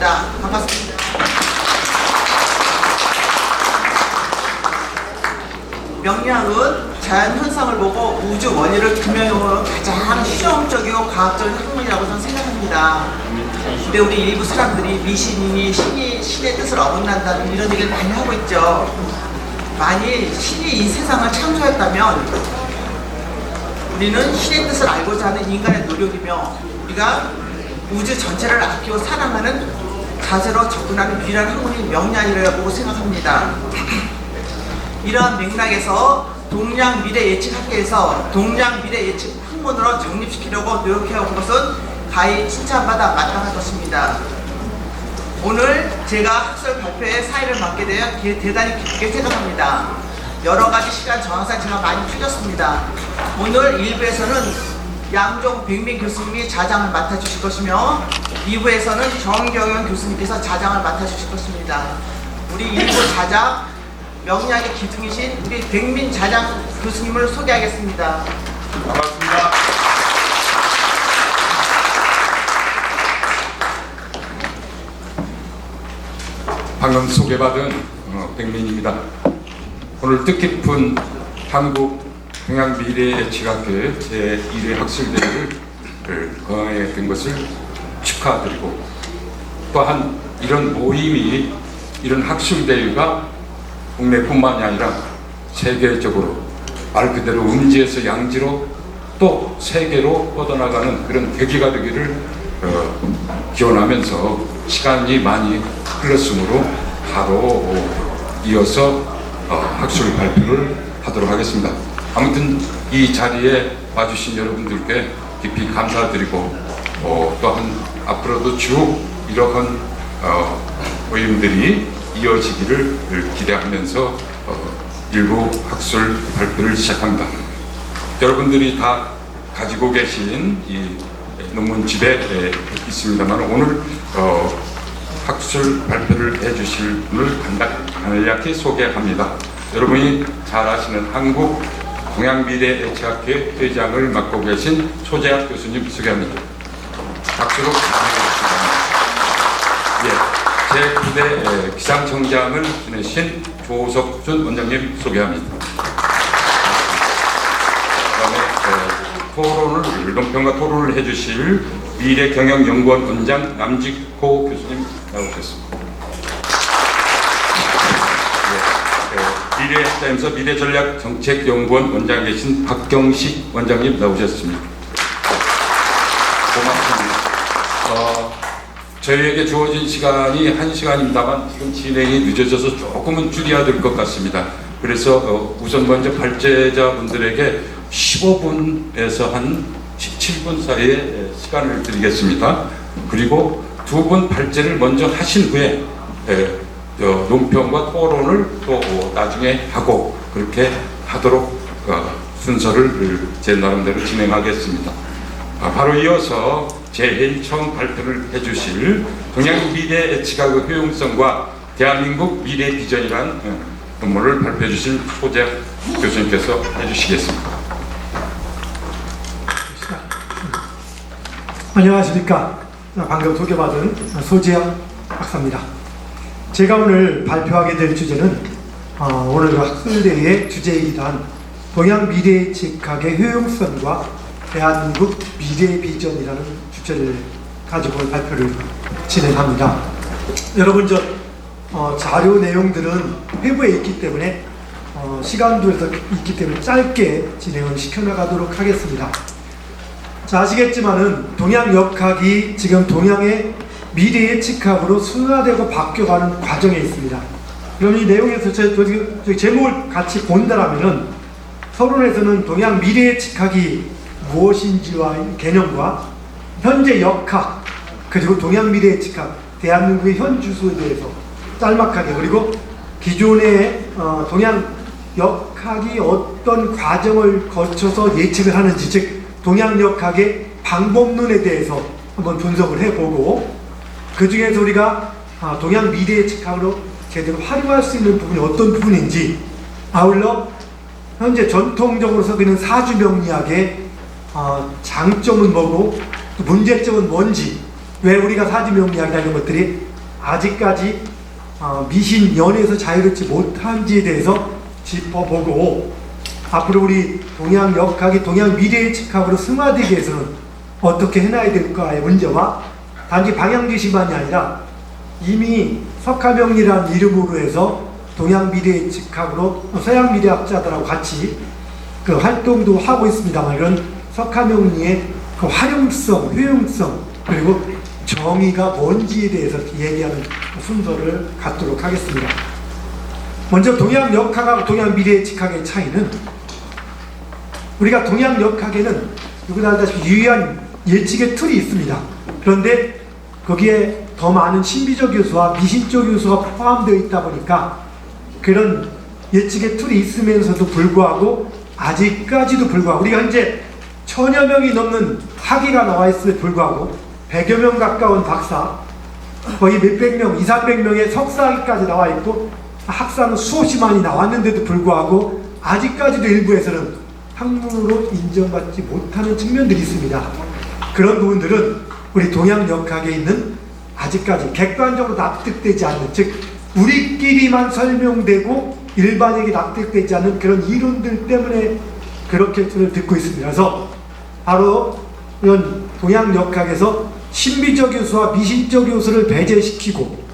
바랍니다. 반갑습니다. 명리학은 자연 현상을 보고 우주 원리를 규명하는 가장 실용적이고 과학적인 학문이라고 저는 생각합니다. 근데 우리 일부 사람들이 미신이니 신의 뜻을 어긋난다는 이런 얘기를 많이 하고 있죠. 만일 신이 이 세상을 창조했다면 우리는 신의 뜻을 알고자 하는 인간의 노력이며 우리가 우주 전체를 아끼고 사랑하는 자세로 접근하는 유일한 학문이 명리학이라고 생각합니다. 이러한 맥락에서 동양 미래 예측 학회에서 동양 미래 예측 학문으로 정립시키려고 노력해온 것은 가히 칭찬받아 마땅할 것입니다. 오늘 제가 학술 발표에 사회를 맡게 되어 대단히 기쁘게 생각합니다. 여러 가지 시간 정황상 제가 많이 틀렸습니다. 오늘 1부에서는 양종 백민 교수님이 자장을 맡아주실 것이며 2부에서는 정경영 교수님께서 자장을 맡아주실 것입니다. 우리 1부 자장 명리학의 기둥이신 우리 백민 자장 교수님을 소개하겠습니다. 반갑습니다. 방금 소개받은 백민입니다. 오늘 뜻깊은 한국 동양미래예측학회 제1회 학술대회를 거행하게 된 것을 축하드리고 또한 이런 모임이 이런 학술대회가 국내뿐만이 아니라 세계적으로 말 그대로 음지에서 양지로 또 세계로 뻗어나가는 그런 계기가 되기를 기원하면서 시간이 많이 흘렀으므로 바로 이어서 학술 발표를 하도록 하겠습니다. 아무튼 이 자리에 와주신 여러분들께 깊이 감사드리고 또한 앞으로도 쭉 이러한 모임들이 이어지기를 기대하면서 일부 학술 발표를 시작합니다. 여러분들이 다 가지고 계신 이 논문집에 있습니다만 오늘 학술 발표를 해주실 분을 간략히 소개합니다. 여러분이 잘 아시는 한국 동양미래예측학회 회장을 맡고 계신 소재학 교수님 소개합니다. 박수로 감사드리겠습니다. 제9대 기상청장을 지내신 조석준 원장님 소개합니다. 그 다음에 논평과 토론을 해주실 미래경영연구원 원장 남직호 교수님 나오셨습니다. 미래타임스 미래전략정책연구원 원장 계신 박경식 원장님 나오셨습니다. 고맙습니다. 저희에게 주어진 시간이 1시간입니다만 지금 진행이 늦어져서 조금은 줄여야 될 것 같습니다. 그래서 우선 먼저 발제자분들에게 15분에서 한 17분 사이에 시간을 드리겠습니다. 그리고 두 분 발제를 먼저 하신 후에 논평과 토론을 또 나중에 하고 그렇게 하도록 순서를 제 나름대로 진행하겠습니다. 바로 이어서 제일 처음 발표를 해주실 동양미래예측학의 효용성과 대한민국 미래 비전이라는 논문을 발표해 주실 소재 교수님께서 해주시겠습니다. 안녕하십니까. 방금 소개받은 소재학 박사입니다. 제가 오늘 발표하게 될 주제는 오늘 학술대회의 주제이기도 한 동양미래예측학의 효용성과 대한민국 미래 비전이라는 주제를 가지고 발표를 진행합니다. 여러분 자료 내용들은 회부에 있기 때문에 시간도에서 있기 때문에 짧게 진행을 시켜나가도록 하겠습니다. 자, 아시겠지만은 동양역학이 지금 동양의 미래예측학으로 순화되고 바뀌어가는 과정에 있습니다. 그럼 이 내용에서 저희 제목을 같이 본다라면은 서론에서는 동양 미래예측학이 무엇인지와 개념과 현재 역학 그리고 동양 미래예측학 대한민국의 현 주소에 대해서 짤막하게 그리고 기존의 동양 역학이 어떤 과정을 거쳐서 예측을 하는지 즉 동양 역학의 방법론에 대해서 한번 분석을 해보고 그 중에서 우리가 동양 미래예측학으로 제대로 활용할 수 있는 부분이 어떤 부분인지 아울러 현재 전통적으로 쓰고 있는 사주명리학의 장점은 뭐고 또 문제점은 뭔지 왜 우리가 사주명리학이라는 것들이 아직까지 미신 연에서 자유롭지 못한지에 대해서 짚어보고, 앞으로 우리 동양 역학이 동양 미래의 직학으로 승화되기 위해서는 어떻게 해놔야 될까의 문제와, 단지 방향지시만이 아니라 이미 석가명리라는 이름으로 해서 동양 미래의 직학으로 서양 미래학자들하고 같이 그 활동도 하고 있습니다만, 이런 석가명리의 그 활용성, 효용성, 그리고 정의가 뭔지에 대해서 얘기하는 순서를 갖도록 하겠습니다. 먼저 동양 역학하고 동양 미래의 직학의 차이는, 우리가 동양 역학에는 누구나 알다시피 유의한 예측의 틀이 있습니다. 그런데 거기에 더 많은 신비적 요소와 미신적 요소가 포함되어 있다 보니까 그런 예측의 틀이 있으면서도 불구하고, 아직까지도 불구하고, 우리가 현재 1000여 명이 넘는 학위가 나와 있음에 불구하고 100여 명 가까운 박사, 거의 몇백 명, 200~300명의 석사학위까지 나와 있고 학사는 수없이만이 나왔는데도 불구하고 아직까지도 일부에서는 학문으로 인정받지 못하는 측면들이 있습니다. 그런 부분들은 우리 동양 역학에 있는 아직까지 객관적으로 납득되지 않는, 즉 우리끼리만 설명되고 일반에게 납득되지 않는 그런 이론들 때문에 그렇게 듣고 있습니다. 그래서 바로 이런 동양 역학에서 신비적 요소와 미신적 요소를 배제시키고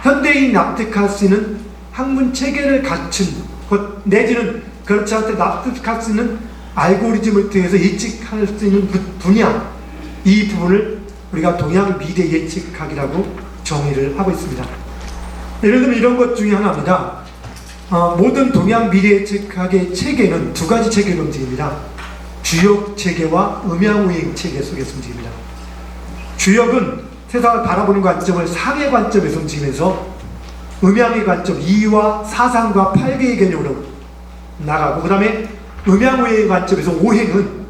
현대인이 납득할 수 있는 학문 체계를 갖춘 것, 내지는 그렇지 않게 납득할 수 있는 알고리즘을 통해서 예측할 수 있는 분야, 이 부분을 우리가 동양 미래 예측학이라고 정의를 하고 있습니다. 예를 들면 이런 것 중에 하나입니다. 모든 동양 미래 예측학의 체계는 두 가지 체계로 움직입니다. 주역 체계와 음양우행 체계 속에서 움직입니다. 주역은 세상을 바라보는 관점을 상의 관점에서 움직이면서, 음양의 관점, 이와 사상과 팔개의 개념으로 나가고, 그 다음에 음양우행의 관점에서 오행은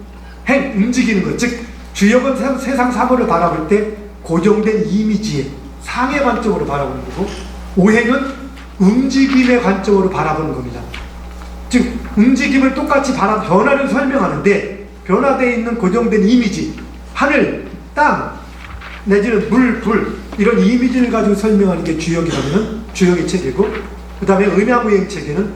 움직이는 것, 즉 주역은 세상 사물을 바라볼 때 고정된 이미지의 상의 관점으로 바라보는 거고, 오행은 움직임의 관점으로 바라보는 겁니다. 즉 움직임을 똑같이 변화를 설명하는데 변화되어 있는 고정된 이미지, 하늘, 땅, 내지는 물, 불, 이런 이미지를 가지고 설명하는 게 주역이라면 주역의 체계고, 그 다음에 음양우행 체계는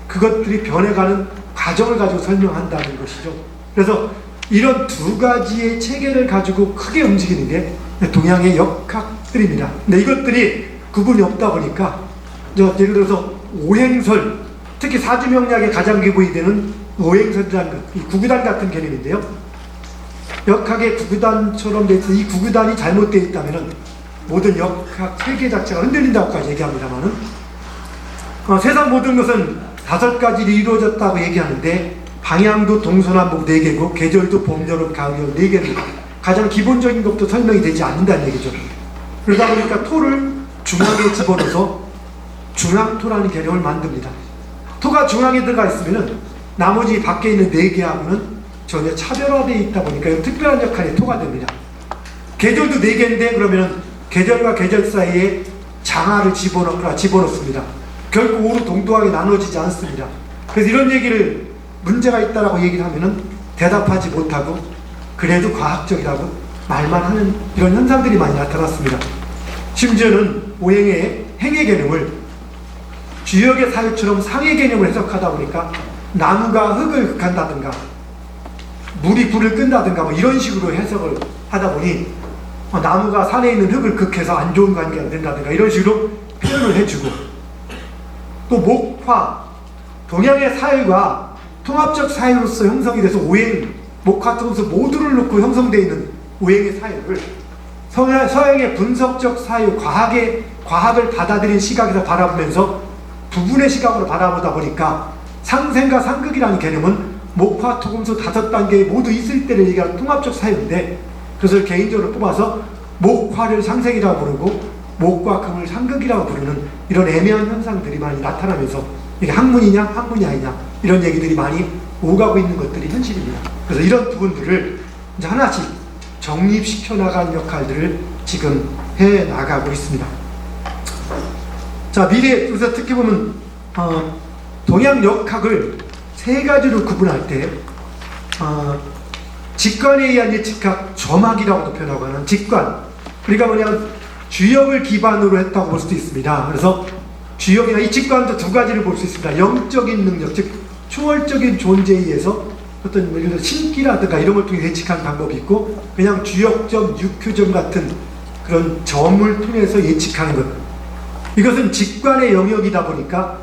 그것들이 변해가는 과정을 가지고 설명한다는 것이죠. 그래서 이런 두 가지의 체계를 가지고 크게 움직이는 게 동양의 역학들입니다. 근데 이것들이 구분이 없다 보니까, 예를 들어서 오행설, 특히 사주명리학의 가장 기본이 되는 오행설이라는 것, 이 구구단 같은 개념인데요. 역학의 구구단처럼 되어 있어 이 구구단이 잘못되어 있다면 모든 역학 체계 자체가 흔들린다고까지 얘기합니다만은, 세상 모든 것은 5가지로 이루어졌다고 얘기하는데, 방향도 동서남북 4개고 계절도 봄, 여름, 가을, 겨울 4개입니다. 가장 기본적인 것도 설명이 되지 않는다는 얘기죠. 그러다 보니까 토를 중앙에 집어넣어서 중앙토라는 개념을 만듭니다. 토가 중앙에 들어가 있으면 나머지 밖에 있는 4개하고는 전혀 차별화되어 있다 보니까 특별한 역할이 토가 됩니다. 계절도 4개인데 그러면 계절과 계절 사이에 장화를 집어넣습니다. 결국 오로 동등하게 나눠지지 않습니다. 그래서 이런 얘기를 문제가 있다라고 얘기를 하면은 대답하지 못하고 그래도 과학적이라고 말만 하는 이런 현상들이 많이 나타났습니다. 심지어는 오행의 행의 개념을 주역의 사유처럼 상의 개념을 해석하다 보니까 나무가 흙을 극한다든가 물이 불을 끈다든가 뭐 이런 식으로 해석을 하다 보니 나무가 산에 있는 흙을 극해서 안 좋은 관계가 된다든가 이런 식으로 표현을 해주고, 또 목화, 동양의 사유가 통합적 사유로서 형성이 돼서 오행, 목화, 토금수 모두를 놓고 형성되어 있는 오행의 사유를 서양의 분석적 사유, 과학을 받아들인 시각에서 바라보면서 부분의 시각으로 바라보다 보니까 상생과 상극이라는 개념은 목화, 토금수 5단계 모두 있을 때를 얘기하는 통합적 사유인데, 그것을 개인적으로 뽑아서 목화를 상생이라고 부르고 목과 금을 상극이라고 부르는 이런 애매한 현상들이 많이 나타나면서 이게 학문이냐 학문이 아니냐 이런 얘기들이 많이 오가고 있는 것들이 현실입니다. 그래서 이런 부분들을 이제 하나씩 정립시켜 나가는 역할들을 지금 해 나가고 있습니다. 자, 그래서 특히 보면 동양 역학을 3가지로 구분할 때 직관에 의한 예측학, 점학이라고도 표현하고 하는 직관, 그러니까 뭐냐면 주역을 기반으로 했다고 볼 수도 있습니다. 그래서 주역이나 이 직관도 두 가지를 볼 수 있습니다. 영적인 능력, 즉 초월적인 존재에 의해서 어떤 예를 들어 신기라든가 이런 걸 통해 예측하는 방법이 있고, 그냥 주역점, 육효점 같은 그런 점을 통해서 예측하는 것. 이것은 직관의 영역이다 보니까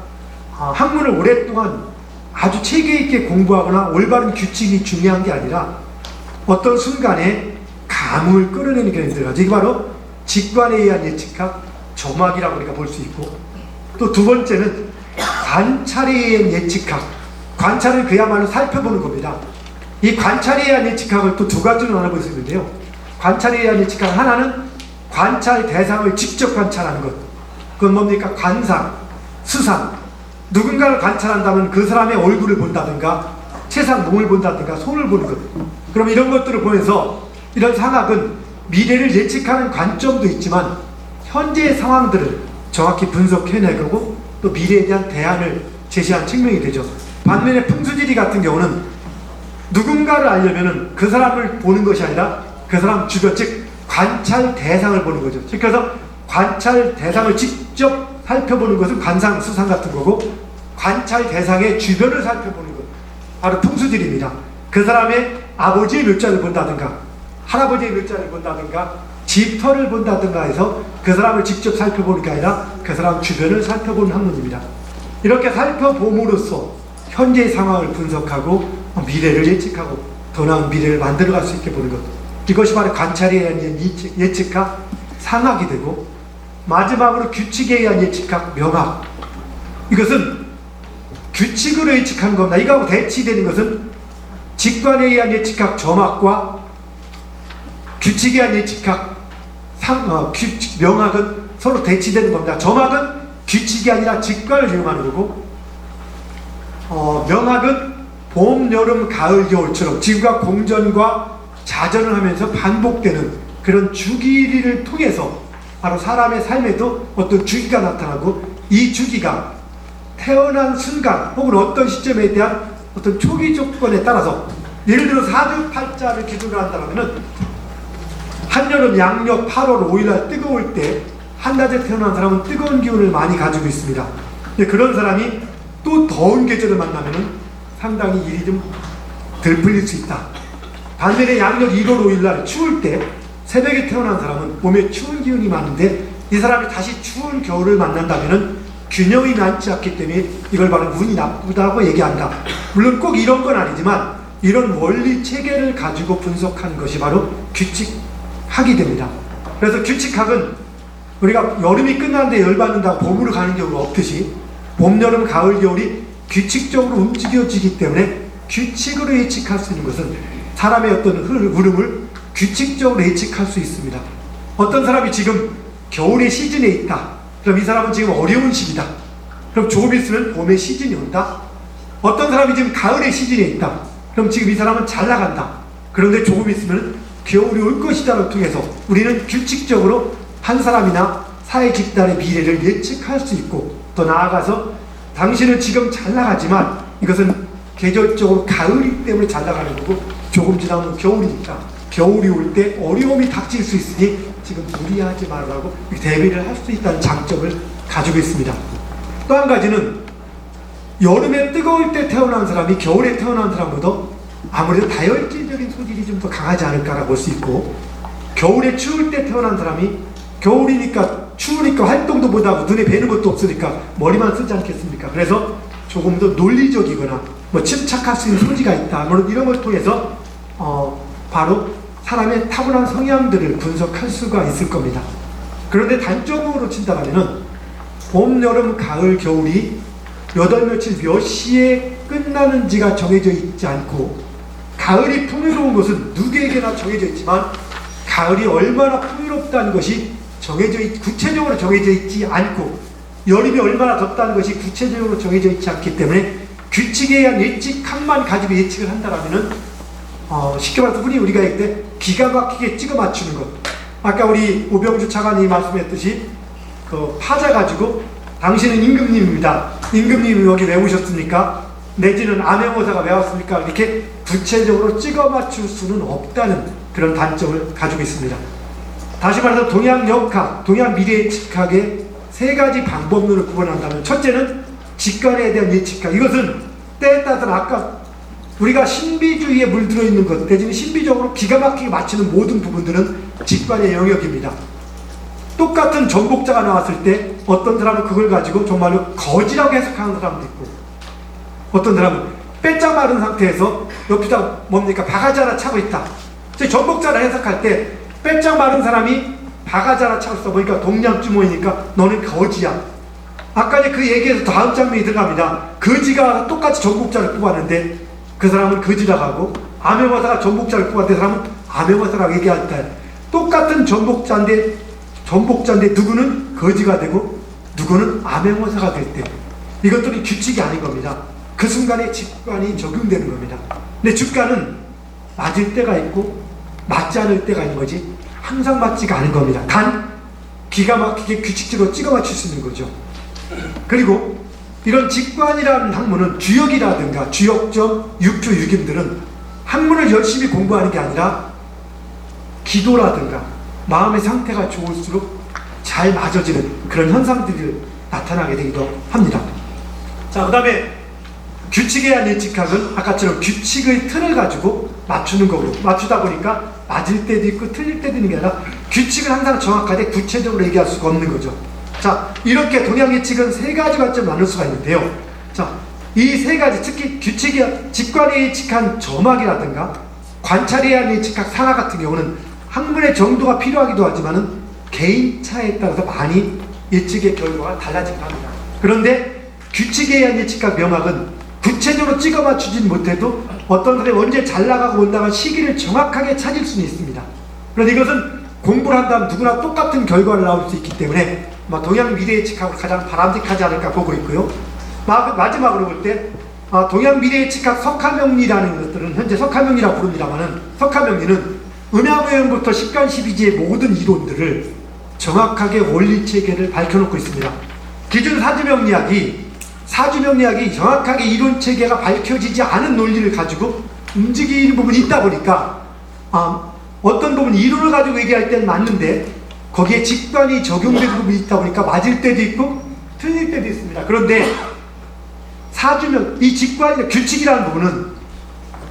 학문을 오랫동안 아주 체계 있게 공부하거나 올바른 규칙이 중요한 게 아니라 어떤 순간에 감을 끌어내는 경향이 들어가죠. 이게 바로 직관에 의한 예측학, 점학이라고 우리가 볼 수 있고, 또 두 번째는 관찰에 의한 예측학. 관찰을 그야말로 살펴보는 겁니다. 이 관찰에 의한 예측학을 또 두 가지로 나눠볼 수 있는데요. 관찰에 의한 예측학, 하나는 관찰 대상을 직접 관찰하는 것. 그건 뭡니까? 관상, 수상. 누군가를 관찰한다면 그 사람의 얼굴을 본다든가 세상 몸을 본다든가 손을 보는 것. 그럼 이런 것들을 보면서 이런 상학은 미래를 예측하는 관점도 있지만 현재의 상황들을 정확히 분석해내고 또 미래에 대한 대안을 제시한 측면이 되죠. 반면에 풍수지리 같은 경우는 누군가를 알려면 그 사람을 보는 것이 아니라 그 사람 주변, 즉 관찰 대상을 보는 거죠. 즉 그래서 관찰 대상을 직접 살펴보는 것은 관상, 수상 같은 거고, 관찰 대상의 주변을 살펴보는 것, 바로 풍수지리입니다. 그 사람의 아버지의 묘자를 본다든가 할아버지의 묘자를 본다든가 집터를 본다든가 해서 그 사람을 직접 살펴보는 게 아니라 그 사람 주변을 살펴보는 학문입니다. 이렇게 살펴봄으로써 현재의 상황을 분석하고 미래를 예측하고 더 나은 미래를 만들어갈 수 있게 보는 것, 이것이 바로 관찰에 의한 예측학, 상학이 되고, 마지막으로 규칙에 의한 예측학, 명학. 이것은 규칙으로 예측하는 겁니다. 이거하고 대치되는 것은 직관에 의한 예측학, 점학과 규칙에 의한 예측학, 명학은 서로 대치되는 겁니다. 점학은 규칙이 아니라 직관을 이용하는 거고, 명학은 봄, 여름, 가을, 겨울처럼 지구가 공전과 자전을 하면서 반복되는 그런 주기를 통해서 바로 사람의 삶에도 어떤 주기가 나타나고, 이 주기가 태어난 순간 혹은 어떤 시점에 대한 어떤 초기 조건에 따라서, 예를 들어 사주팔자를 기준으로 한다면 한여름 양력 8월 5일날 뜨거울 때 한낮에 태어난 사람은 뜨거운 기운을 많이 가지고 있습니다. 근데 그런 사람이 또 더운 계절을 만나면 상당히 일이 좀 덜 풀릴 수 있다. 반면에 양력 1월 5일날 추울 때 새벽에 태어난 사람은 몸에 추운 기운이 많은데 이 사람이 다시 추운 겨울을 만난다면 균형이 맞지 않기 때문에 이걸 바로 운이 나쁘다고 얘기한다. 물론 꼭 이런 건 아니지만 이런 원리 체계를 가지고 분석하는 것이 바로 규칙학이 됩니다. 그래서 규칙학은 우리가 여름이 끝났는데 열받는다고 봄으로 가는 경우가 없듯이 봄, 여름, 가을, 겨울이 규칙적으로 움직여지기 때문에 규칙으로 예측할 수 있는 것은 사람의 어떤 흐름을 규칙적으로 예측할 수 있습니다. 어떤 사람이 지금 겨울의 시즌에 있다. 그럼 이 사람은 지금 어려운 시기다. 그럼 조금 있으면 봄의 시즌이 온다. 어떤 사람이 지금 가을의 시즌에 있다. 그럼 지금 이 사람은 잘 나간다. 그런데 조금 있으면 겨울이 올 것이다를 통해서 우리는 규칙적으로 한 사람이나 사회 집단의 미래를 예측할 수 있고, 더 나아가서 당신은 지금 잘 나가지만 이것은 계절적으로 가을이기 때문에 잘 나가는 거고, 조금 지나면 겨울이니까 겨울이 올 때 어려움이 닥칠 수 있으니 지금 무리하지 말라고 대비를 할 수 있다는 장점을 가지고 있습니다. 또 한 가지는 여름에 뜨거울 때 태어난 사람이 겨울에 태어난 사람보다 아무래도 다혈질적인 소질이 좀 더 강하지 않을까라고 볼 수 있고, 겨울에 추울 때 태어난 사람이 겨울이니까 추우니까 활동도 못하고 눈에 뵈는 것도 없으니까 머리만 쓰지 않겠습니까? 그래서 조금 더 논리적이거나 뭐 침착할 수 있는 소지가 있다. 물론 이런 걸 통해서 바로 사람의 타고난 성향들을 분석할 수가 있을 겁니다. 그런데 단적으로 친다면은 봄, 여름, 가을, 겨울이 몇 월 며칠 몇 시에 끝나는지가 정해져 있지 않고, 가을이 풍요로운 것은 누구에게나 정해져 있지만 가을이 얼마나 풍요롭다는 것이 구체적으로 정해져 있지 않고, 여름이 얼마나 덥다는 것이 구체적으로 정해져 있지 않기 때문에 규칙에 의한 예측학만 가지고 예측을 한다라면은 쉽게 말해서 흔히 우리가 얘기할 때 기가 막히게 찍어 맞추는 것. 아까 우리 오병주 차관이 말씀했듯이 그 파자 가지고 당신은 임금님입니다. 임금님이 여기 왜 오셨습니까? 내지는 암행어사가 왜 왔습니까? 이렇게 구체적으로 찍어 맞출 수는 없다는 그런 단점을 가지고 있습니다. 다시 말해서 동양역학, 동양미래예측학의 세 가지 방법론을 구분한다면, 첫째는 직관에 대한 예측학. 이것은 때에 따라서 아까 우리가 신비주의에 물들어 있는 것 대신 신비적으로 기가 막히게 맞추는 모든 부분들은 직관의 영역입니다. 똑같은 전복자가 나왔을 때 어떤 사람은 그걸 가지고 정말로 거지라고 해석하는 사람도 있고, 어떤 사람은 빼짝 마른 상태에서 옆에다 뭡니까 바가지 하나 차고 있다. 전복자를 해석할 때 빼짝 마른 사람이 바가지 하나 차고 있어 보니까 동양주모이니까 너는 거지야. 아까 그 얘기에서 다음 장면이 들어갑니다. 거지가 똑같이 전복자를 뽑았는데 그 사람은 거지라고 하고, 암행어사가 전복자를 뽑았는데 그 사람은 암행어사라고 얘기할 때 똑같은 전복자인데 누구는 거지가 되고 누구는 암행어사가 될 때, 이것들이 규칙이 아닌 겁니다. 그 순간에 직관이 적용되는 겁니다. 근데 직관은 맞을 때가 있고 맞지 않을 때가 있는 거지 항상 맞지가 않은 겁니다. 단 기가 막히게 규칙적으로 찍어 맞출 수 있는 거죠. 그리고 이런 직관이라는 학문은 주역이라든가 주역점, 육조, 육임들은 학문을 열심히 공부하는 게 아니라 기도라든가 마음의 상태가 좋을수록 잘 맞아지는 그런 현상들이 나타나게 되기도 합니다. 자, 그 다음에 규칙에 대한 예측학은 아까처럼 규칙의 틀을 가지고 맞추는 거고, 맞추다 보니까 맞을 때도 있고 틀릴 때도 있는 게 아니라 규칙을 항상 정확하게 구체적으로 얘기할 수가 없는 거죠. 자, 이렇게 동양 예측은 세 가지 관점을 나눌 수가 있는데요. 자, 이 세 가지, 특히 규칙에 직관에 예측한 점학이라든가 관찰에 대한 예측학 상하 같은 경우는 학문의 정도가 필요하기도 하지만은 개인차에 따라서 많이 예측의 결과가 달라지기도 합니다. 그런데 규칙에 의한 예측학 명학은 구체적으로 찍어 맞추진 못해도 어떤 사람이 언제 잘 나가고 못 나갈 시기를 정확하게 찾을 수는 있습니다. 그런데 이것은 공부를 한다면 누구나 똑같은 결과를 나올 수 있기 때문에 동양 미래 예측학으로 가장 바람직하지 않을까 보고 있고요. 마지막으로 볼 때 동양 미래 예측학 석하명리라는 것들은 현재 석하명리라고 부릅니다만은, 석하명리는 은하무형부터 10간 12지의 모든 이론들을 정확하게 원리체계를 밝혀놓고 있습니다. 기존 사주명리학이 정확하게 이론체계가 밝혀지지 않은 논리를 가지고 움직이는 부분이 있다 보니까 어떤 부분 이론을 가지고 얘기할 때는 맞는데 거기에 직관이 적용되는 부분이 있다 보니까 맞을 때도 있고 틀릴 때도 있습니다. 그런데 이 직관이 규칙이라는 부분은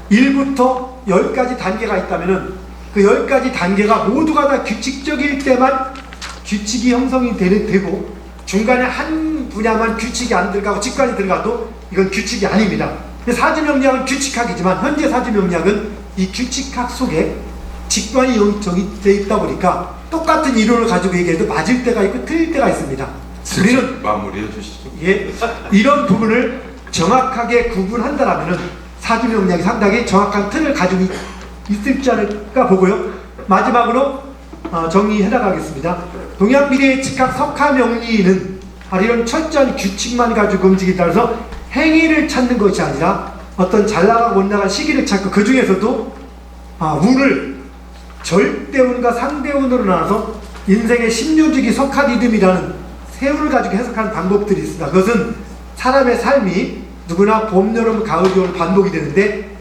1부터 10까지 단계가 있다면은 그 10가지 단계가 모두가 다 규칙적일 때만 규칙이 형성이 되고, 중간에 한 분야만 규칙이 안 들어가고 직관이 들어가도 이건 규칙이 아닙니다. 사주명리학은 규칙학이지만 현재 사주명리학은 이 규칙학 속에 직관이 여기 되어 있다 보니까 똑같은 이론을 가지고 얘기해도 맞을 때가 있고 틀릴 때가 있습니다. 우리는 마무리해 주시죠. 예, 이런 부분을 정확하게 구분한다라면은 사주명리학이 상당히 정확한 틀을 가지고 있을지 않을까 보고요. 마지막으로 정리해 나가겠습니다. 동양 미래 예측학 석하명리는 바로 이런 철저한 규칙만 가지고 움직이기 따라서 행위를 찾는 것이 아니라 어떤 잘 나가고 못 나갈 시기를 찾고, 그 중에서도 운을 절대운과 상대운으로 나눠서 인생의 10류주기 석하리듬이라는 세 운을 가지고 해석하는 방법들이 있습니다. 그것은 사람의 삶이 누구나 봄, 여름, 가을, 겨울 반복이 되는데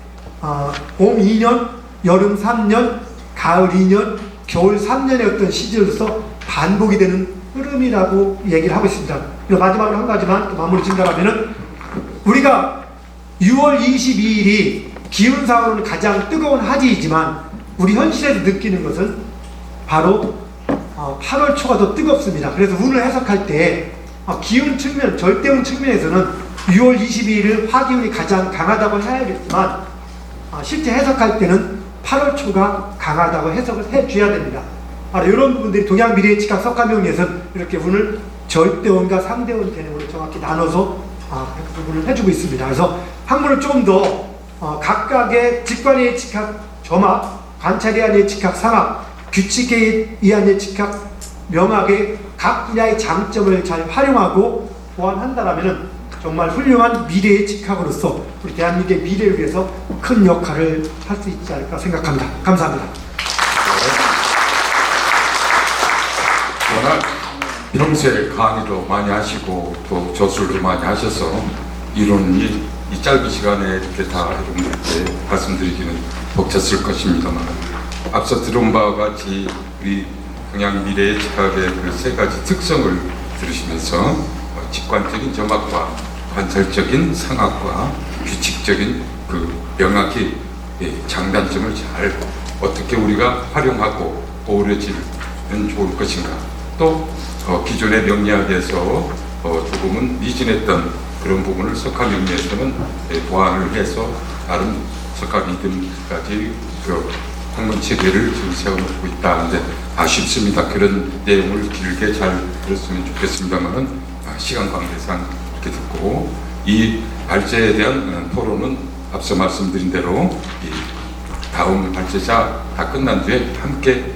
봄 2년, 여름 3년, 가을 2년, 겨울 3년의 어떤 시즌으로서 반복이 되는 흐름이라고 얘기를 하고 있습니다. 마지막으로 한 가지만 또 마무리 진단하면은, 우리가 6월 22일이 기온상으로는 가장 뜨거운 하지이지만 우리 현실에서 느끼는 것은 바로 8월 초가 더 뜨겁습니다. 그래서 운을 해석할 때 기운 측면, 절대운 측면에서는 6월 22일을 화기운이 가장 강하다고 해야겠지만 실제 해석할 때는 8월 초가 강하다고 해석을 해줘야 됩니다. 바로 이런 부분들이 동양 미래 예측학 석하명리에서 이렇게 운을 절대운과 상대운 개념으로 정확히 나눠서 부분을 해주고 있습니다. 그래서 학문을 좀 더 각각의 직관의 예측학 점학, 관찰에 의한 예측학 상학, 규칙에 의한 예측학 명학의 각 분야의 장점을 잘 활용하고 보완한다라면 정말 훌륭한 미래 예측학으로서 우리 대한민국의 미래를 위해서 큰 역할을 할 수 있지 않을까 생각합니다. 감사합니다. 워낙 평소에 강의도 많이 하시고 또 저술도 많이 하셔서 이론이 이 짧은 시간에 이렇게 다 여러분들께 말씀드리기는 벅찼을 것입니다만, 앞서 들은 바와 같이 우리 동양 미래의 지각의 그 세 가지 특성을 들으시면서 직관적인 점학과 관찰적인 상학과 규칙적인 그 명확히 장단점을 잘 어떻게 우리가 활용하고 어우러지면 좋을 것인가, 또 기존의 명리학에서 조금은 미진했던 그런 부분을 석가 명리에서는 보완을 해서 다른 석가 믿음까지 그 학문 체계를 지금 세워놓고 있다는데 아쉽습니다. 그런 내용을 길게 잘 들었으면 좋겠습니다만은 시간 관계상 이렇게 듣고, 이 발제에 대한 토론은 앞서 말씀드린 대로 이 다음 발제자 다 끝난 뒤에 함께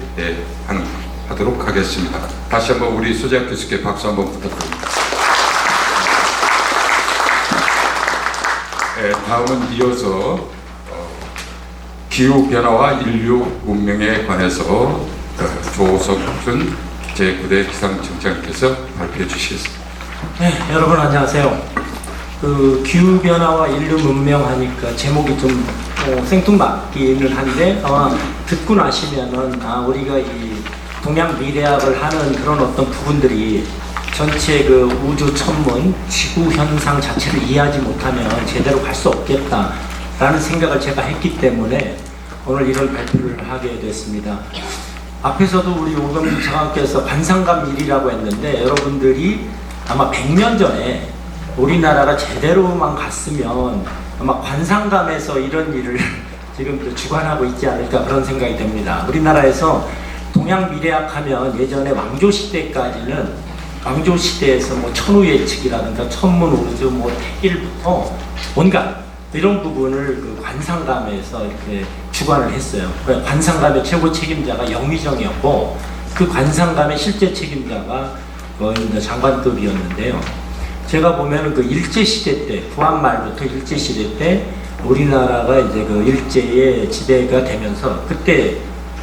하도록 하겠습니다. 다시 한번 우리 소재학 교수께 박수 한번 부탁드립니다. 다음은 이어서 기후변화와 인류 문명에 관해서 조석준 제9대 기상청장께서 발표해 주시겠습니다. 네, 여러분 안녕하세요. 그 기후변화와 인류 문명 하니까 제목이 좀 생뚱맞기는 한데, 아마 듣고 나시면은 우리가 이 동양 미래학을 하는 그런 어떤 부분들이 전체 그 우주 천문, 지구 현상 자체를 이해하지 못하면 제대로 갈 수 없겠다라는 생각을 제가 했기 때문에 오늘 이런 발표를 하게 됐습니다. 앞에서도 우리 오경민 장관께서 관상감 일이라고 했는데, 여러분들이 아마 100년 전에 우리나라가 제대로만 갔으면 아마 관상감에서 이런 일을 지금 주관하고 있지 않을까, 그런 생각이 됩니다. 우리나라에서 동양 미래학 하면 예전에 왕조 시대까지는 왕조 시대에서 뭐 천우 예측이라든가 천문 우주 뭐 태일부터 온갖 이런 부분을 그 관상감에서 이렇게 주관을 했어요. 관상감의 최고 책임자가 영의정이었고, 그 관상감의 실제 책임자가 거의 장관급이었는데요. 제가 보면은 그 일제시대 때, 구한 말부터 일제시대 때 우리나라가 이제 그 일제의 지배가 되면서 그때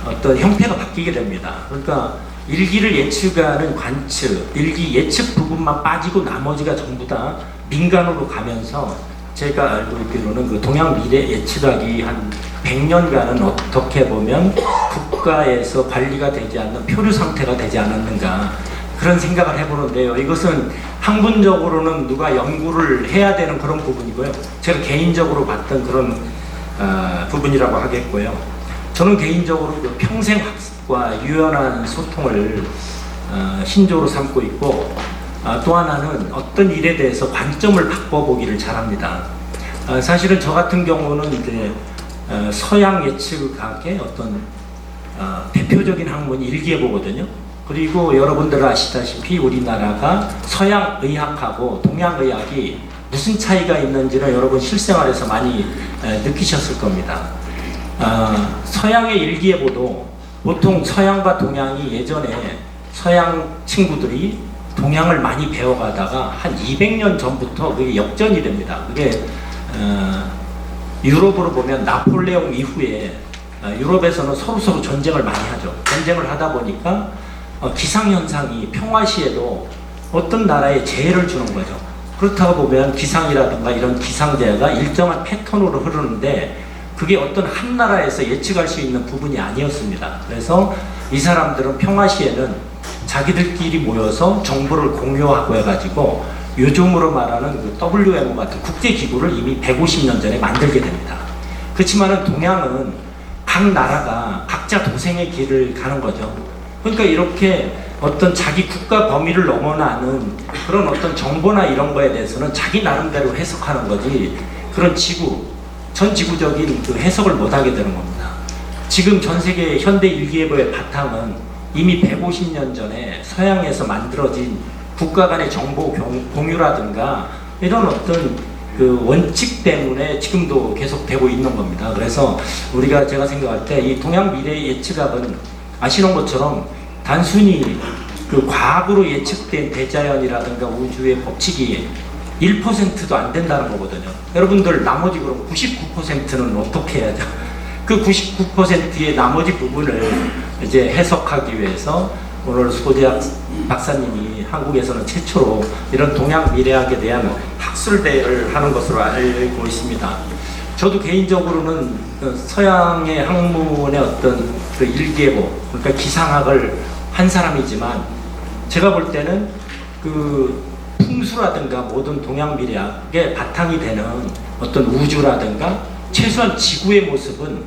어떤 형태가 바뀌게 됩니다. 그러니까 일기를 예측하는 관측, 일기 예측 부분만 빠지고 나머지가 전부 다 민간으로 가면서, 제가 알고 있기로는 그 동양 미래 예측학이 한 100년간은 어떻게 보면 국가에서 관리가 되지 않는 표류 상태가 되지 않았는가, 그런 생각을 해보는데요. 이것은 학문적으로는 누가 연구를 해야 되는 그런 부분이고요. 제가 개인적으로 봤던 그런 부분이라고 하겠고요. 저는 개인적으로 그 평생 학습과 유연한 소통을 신조로 삼고 있고, 또 하나는 어떤 일에 대해서 관점을 바꿔보기를 잘합니다. 사실은 저 같은 경우는 이제 서양 예측학의 어떤 대표적인 학문이 일기예보거든요. 그리고 여러분들 아시다시피 우리나라가 서양 의학하고 동양 의학이 무슨 차이가 있는지를 여러분 실생활에서 많이 느끼셨을 겁니다. 서양의 일기예보도 보통 서양과 동양이 예전에 서양 친구들이 동양을 많이 배워가다가 한 200년 전부터 그게 역전이 됩니다. 그게 유럽으로 보면 나폴레옹 이후에 유럽에서는 서로 전쟁을 많이 하죠. 전쟁을 하다 보니까 기상현상이 평화시에도 어떤 나라에 재해를 주는 거죠. 그렇다고 보면 기상이라든가 이런 기상재해가 일정한 패턴으로 흐르는데, 그게 어떤 한 나라에서 예측할 수 있는 부분이 아니었습니다. 그래서 이 사람들은 평화시에는 자기들끼리 모여서 정보를 공유하고 해가지고 요즘으로 말하는 그 WMO 같은 국제기구를 이미 150년 전에 만들게 됩니다. 그렇지만은 동양은 각 나라가 각자 도생의 길을 가는 거죠. 그러니까 이렇게 어떤 자기 국가 범위를 넘어나는 그런 어떤 정보나 이런 거에 대해서는 자기 나름대로 해석하는 거지, 그런 전 지구적인 그 해석을 못하게 되는 겁니다. 지금 전 세계 현대 일기예보의 바탕은 이미 150년 전에 서양에서 만들어진 국가 간의 정보 공유라든가 이런 어떤 그 원칙 때문에 지금도 계속 되고 있는 겁니다. 그래서 제가 생각할 때 이 동양 미래 예측학은 아시는 것처럼 단순히 그 과학으로 예측된 대자연이라든가 우주의 법칙이 1%도 안 된다는 거거든요. 여러분들 나머지 그럼 99%는 어떻게 해야죠? 그 99%의 나머지 부분을 이제 해석하기 위해서 오늘 소재학 박사님이 한국에서는 최초로 이런 동양 미래학에 대한 학술대회를 하는 것으로 알고 있습니다. 저도 개인적으로는 서양의 학문의 어떤 그 일기예보, 그러니까 기상학을 한 사람이지만 제가 볼 때는 그 풍수라든가 모든 동양미래학의 바탕이 되는 어떤 우주라든가 최소한 지구의 모습은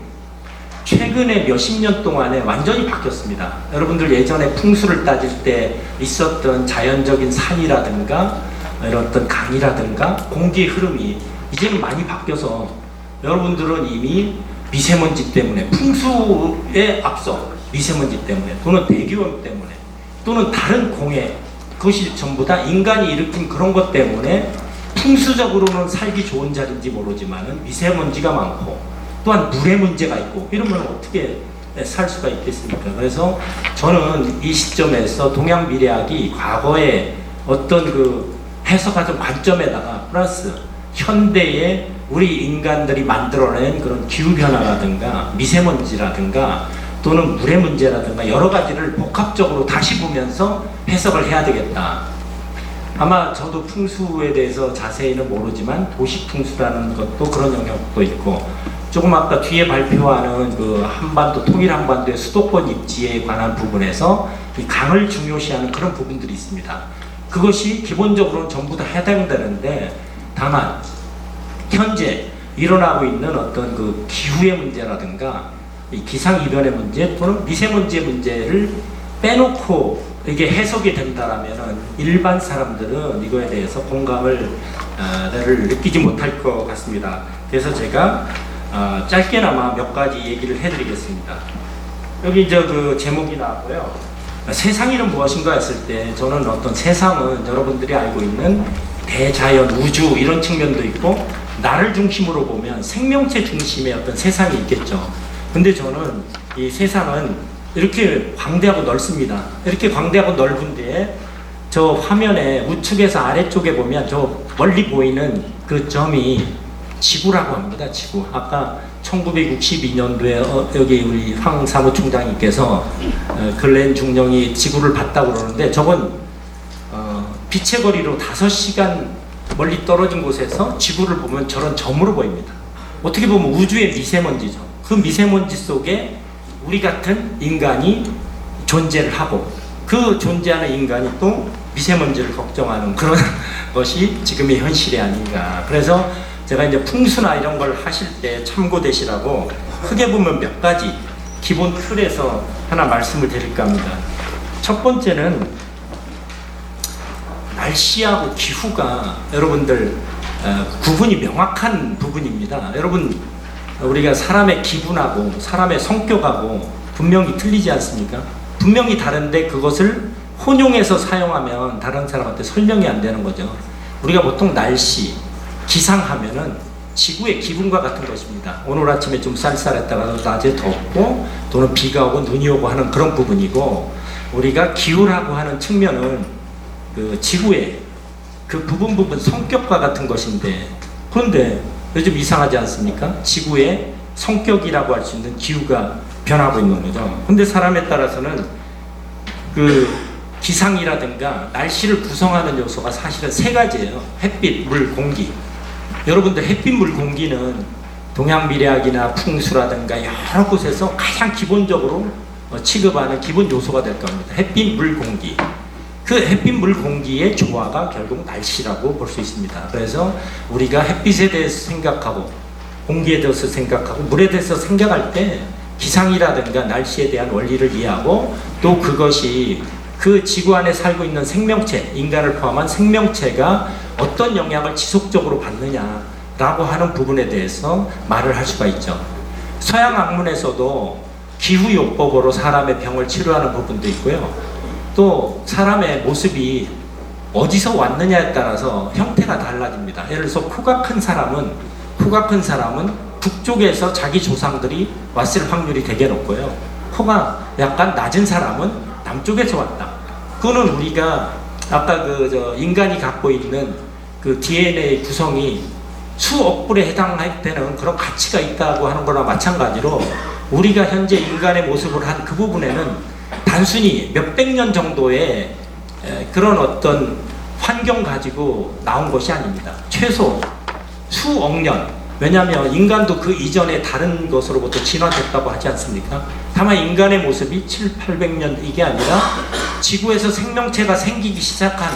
최근에 몇십 년 동안에 완전히 바뀌었습니다. 여러분들 예전에 풍수를 따질 때 있었던 자연적인 산이라든가 이런 어떤 강이라든가 공기의 흐름이 이제는 많이 바뀌어서 여러분들은 이미 미세먼지 때문에 풍수에 앞서 미세먼지 때문에 또는 대기오염 때문에 또는 다른 공해 그것이 전부 다 인간이 일으킨 그런 것 때문에 풍수적으로는 살기 좋은 자리인지 모르지만은 미세먼지가 많고 또한 물의 문제가 있고 이러면 어떻게 살 수가 있겠습니까? 그래서 저는 이 시점에서 동양미래학이 과거에 어떤 그 해석하던 관점에다가 플러스 현대의 우리 인간들이 만들어낸 그런 기후변화라든가 미세먼지라든가 또는 물의 문제라든가 여러 가지를 복합적으로 다시 보면서 해석을 해야 되겠다. 아마 저도 풍수에 대해서 자세히는 모르지만 도시풍수라는 것도 그런 영역도 있고 조금 아까 뒤에 발표하는 그 한반도 통일 한반도의 수도권 입지에 관한 부분에서 이 강을 중요시하는 그런 부분들이 있습니다. 그것이 기본적으로는 전부 다 해당되는데 다만 현재 일어나고 있는 어떤 그 기후의 문제라든가 이 기상이변의 문제 또는 미세먼지의 문제를 빼놓고 이게 해석이 된다라면 일반 사람들은 이거에 대해서 공감을 느끼지 못할 것 같습니다. 그래서 제가 짧게나마 몇 가지 얘기를 해드리겠습니다. 여기 이제 그 제목이 나왔고요. 세상이란 무엇인가 했을 때 저는 어떤 세상은 여러분들이 알고 있는 대자연, 우주 이런 측면도 있고 나를 중심으로 보면 생명체 중심의 어떤 세상이 있겠죠. 근데 저는 이 세상은 이렇게 광대하고 넓습니다. 이렇게 광대하고 넓은데 저 화면에 우측에서 아래쪽에 보면 저 멀리 보이는 그 점이 지구라고 합니다. 지구. 아까 1962년도에 여기 우리 황 사무총장님께서 글렌 중령이 지구를 봤다고 그러는데 저건 빛의 거리로 5시간 멀리 떨어진 곳에서 지구를 보면 저런 점으로 보입니다. 어떻게 보면 우주의 미세먼지죠. 그 미세먼지 속에 우리 같은 인간이 존재를 하고 그 존재하는 인간이 또 미세먼지를 걱정하는 그런 것이 지금의 현실이 아닌가. 그래서 제가 이제 풍수나 이런 걸 하실 때 참고되시라고 크게 보면 몇 가지 기본 틀에서 하나 말씀을 드릴까 합니다. 첫 번째는 날씨하고 기후가 여러분들 구분이 명확한 부분입니다. 여러분 우리가 사람의 기분하고 사람의 성격하고 분명히 틀리지 않습니까? 분명히 다른데 그것을 혼용해서 사용하면 다른 사람한테 설명이 안 되는 거죠. 우리가 보통 날씨, 기상하면은 지구의 기분과 같은 것입니다. 오늘 아침에 좀 쌀쌀했다가 낮에 덥고 또는 비가 오고 눈이 오고 하는 그런 부분이고 우리가 기후라고 하는 측면은 그 지구의 그 부분 성격과 같은 것인데 그런데 요즘 이상하지 않습니까? 지구의 성격이라고 할 수 있는 기후가 변하고 있는 거죠. 근데 사람에 따라서는 그 기상이라든가 날씨를 구성하는 요소가 사실은 3가지예요. 햇빛, 물, 공기. 여러분들 햇빛, 물, 공기는 동양미래학이나 풍수라든가 여러 곳에서 가장 기본적으로 취급하는 기본 요소가 될 겁니다. 햇빛, 물, 공기. 그 햇빛, 물, 공기의 조화가 결국 날씨라고 볼 수 있습니다. 그래서 우리가 햇빛에 대해서 생각하고 공기에 대해서 생각하고 물에 대해서 생각할 때 기상이라든가 날씨에 대한 원리를 이해하고 또 그것이 그 지구 안에 살고 있는 생명체, 인간을 포함한 생명체가 어떤 영향을 지속적으로 받느냐라고 하는 부분에 대해서 말을 할 수가 있죠. 서양 학문에서도 기후요법으로 사람의 병을 치료하는 부분도 있고요. 또 사람의 모습이 어디서 왔느냐에 따라서 형태가 달라집니다. 예를 들어서 코가 큰 사람은 북쪽에서 자기 조상들이 왔을 확률이 되게 높고요. 코가 약간 낮은 사람은 남쪽에서 왔다. 그거는 우리가 아까 인간이 갖고 있는 그 DNA 구성이 수억 불에 해당할 때는 그런 가치가 있다고 하는 거나 마찬가지로 우리가 현재 인간의 모습을 한 그 부분에는 단순히 몇백 년 정도의 그런 어떤 환경 가지고 나온 것이 아닙니다. 최소 수억 년 왜냐하면 인간도 그 이전에 다른 것으로부터 진화됐다고 하지 않습니까? 다만 인간의 모습이 700~800년 이게 아니라 지구에서 생명체가 생기기 시작한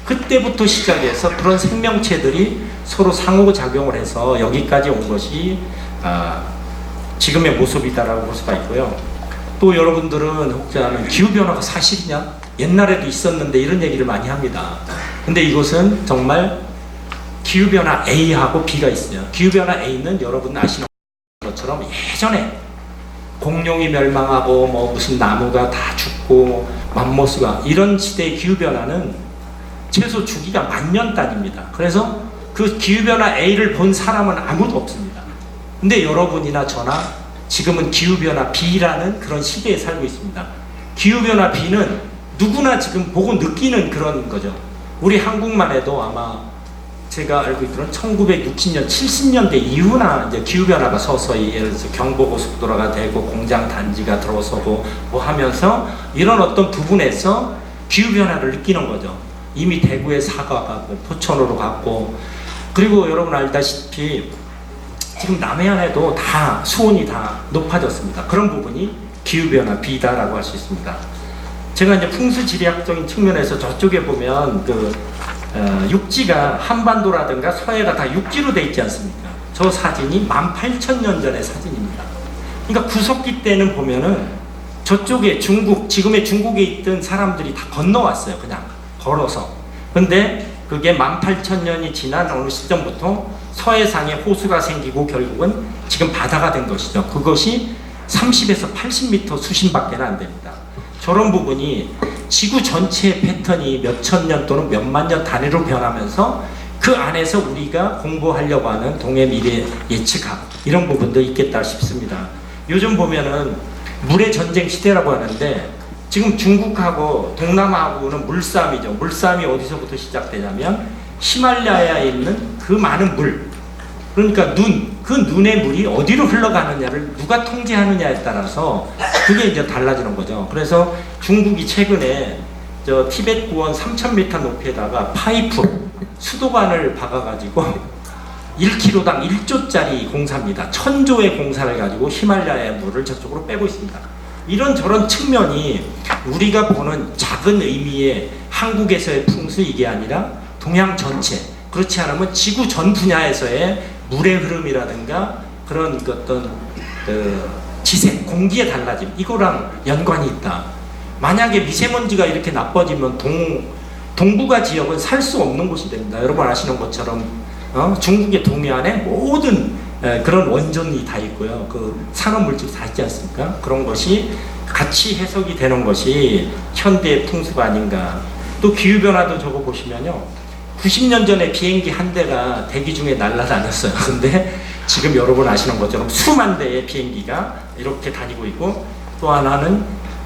그때부터 시작해서 그런 생명체들이 서로 상호작용을 해서 여기까지 온 것이 지금의 모습이다라고 볼 수가 있고요. 또 여러분들은 혹시 아는 기후변화가 사실이냐? 옛날에도 있었는데 이런 얘기를 많이 합니다. 근데 이것은 정말 기후변화 A하고 B가 있어요. 기후변화 A는 여러분 아시는 것처럼 예전에 공룡이 멸망하고 뭐 무슨 나무가 다 죽고 맘모스가 이런 시대의 기후변화는 최소 주기가 만년 단위입니다. 그래서 그 기후변화 A를 본 사람은 아무도 없습니다. 근데 여러분이나 저나 지금은 기후변화 B라는 그런 시대에 살고 있습니다. 기후변화 B는 누구나 지금 보고 느끼는 그런 거죠. 우리 한국만 해도 아마 제가 알고 있기로는 1960년, 70년대 이후나 이제 기후변화가 서서히 예를 들어서 경부고속도로가 되고 공장 단지가 들어서고 뭐 하면서 이런 어떤 부분에서 기후변화를 느끼는 거죠. 이미 대구에 사가 가고 포천으로 갔고 그리고 여러분 알다시피 지금 남해안에도 다 수온이 다 높아졌습니다. 그런 부분이 기후변화 B다라고 할 수 있습니다. 제가 이제 풍수지리학적인 측면에서 저쪽에 보면 육지가 한반도라든가 서해가 다 육지로 돼 있지 않습니까? 저 사진이 18,000년 전의 사진입니다. 그러니까 구석기 때는 보면은 저쪽에 중국, 지금의 중국에 있던 사람들이 다 건너왔어요. 그냥 걸어서. 근데 그게 18,000년이 지난 어느 시점부터 서해상에 호수가 생기고 결국은 지금 바다가 된 것이죠. 그것이 30에서 80m 수심밖에 안 됩니다. 저런 부분이 지구 전체의 패턴이 몇천 년 또는 몇만 년 단위로 변하면서 그 안에서 우리가 공부하려고 하는 동해 미래 예측학 이런 부분도 있겠다 싶습니다. 요즘 보면은 물의 전쟁 시대라고 하는데 지금 중국하고 동남아하고는 물싸움이죠. 물싸움이 어디서부터 시작되냐면 히말라야에 있는 그 많은 물, 그러니까 그 눈의 물이 어디로 흘러가느냐를 누가 통제하느냐에 따라서 그게 이제 달라지는 거죠. 그래서 중국이 최근에 저 티베트 구원 3,000m 높이에다가 파이프 수도관을 박아가지고 1km당 1조짜리 공사입니다. 1,000조의 공사를 가지고 히말라야 물을 저쪽으로 빼고 있습니다. 이런저런 측면이 우리가 보는 작은 의미의 한국에서의 풍수 이게 아니라 동양 전체, 그렇지 않으면 지구 전 분야에서의 물의 흐름이라든가 그런 어떤 지색, 공기의 달라짐 이거랑 연관이 있다. 만약에 미세먼지가 이렇게 나빠지면 동북아 지역은 살 수 없는 곳이 됩니다. 여러분 아시는 것처럼 중국의 동해안에 모든 그런 원전이 다 있고요. 그 산업물질 다 있지 않습니까? 그런 것이 같이 해석이 되는 것이 현대의 풍수가 아닌가. 또 기후변화도 저거 보시면요. 90년 전에 비행기 한 대가 대기 중에 날아다녔어요. 근데 지금 여러분 아시는 것처럼 수만 대의 비행기가 이렇게 다니고 있고 또 하나는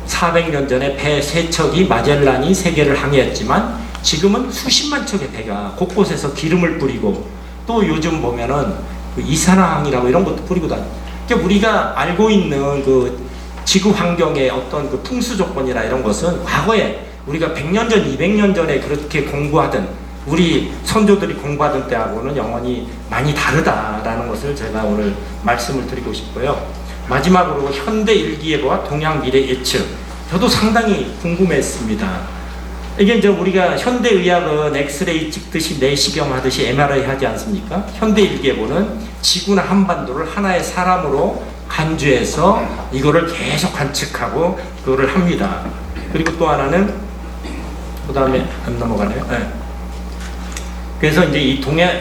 400년 전에 배 3척이 마젤란이 세계를 항해했지만 지금은 수십만 척의 배가 곳곳에서 기름을 뿌리고 또 요즘 보면은 그 이산화황이라고 이런 것도 뿌리고 다닙니다. 그러니까 우리가 알고 있는 그 지구 환경의 어떤 그 풍수 조건이나 이런 것은 과거에 우리가 100년 전, 200년 전에 그렇게 공부하던 우리 선조들이 공부하던 때하고는 영원히 많이 다르다라는 것을 제가 오늘 말씀을 드리고 싶고요. 마지막으로 현대 일기예보와 동양 미래 예측. 저도 상당히 궁금했습니다. 이게 이제 우리가 현대의학은 엑스레이 찍듯이 내시경 하듯이 MRI 하지 않습니까? 현대일기예보는 지구나 한반도를 하나의 사람으로 간주해서 이거를 계속 관측하고 그거를 합니다. 그리고 또 하나는 그 다음에 안 넘어가네요. 네. 그래서 이제 이 동해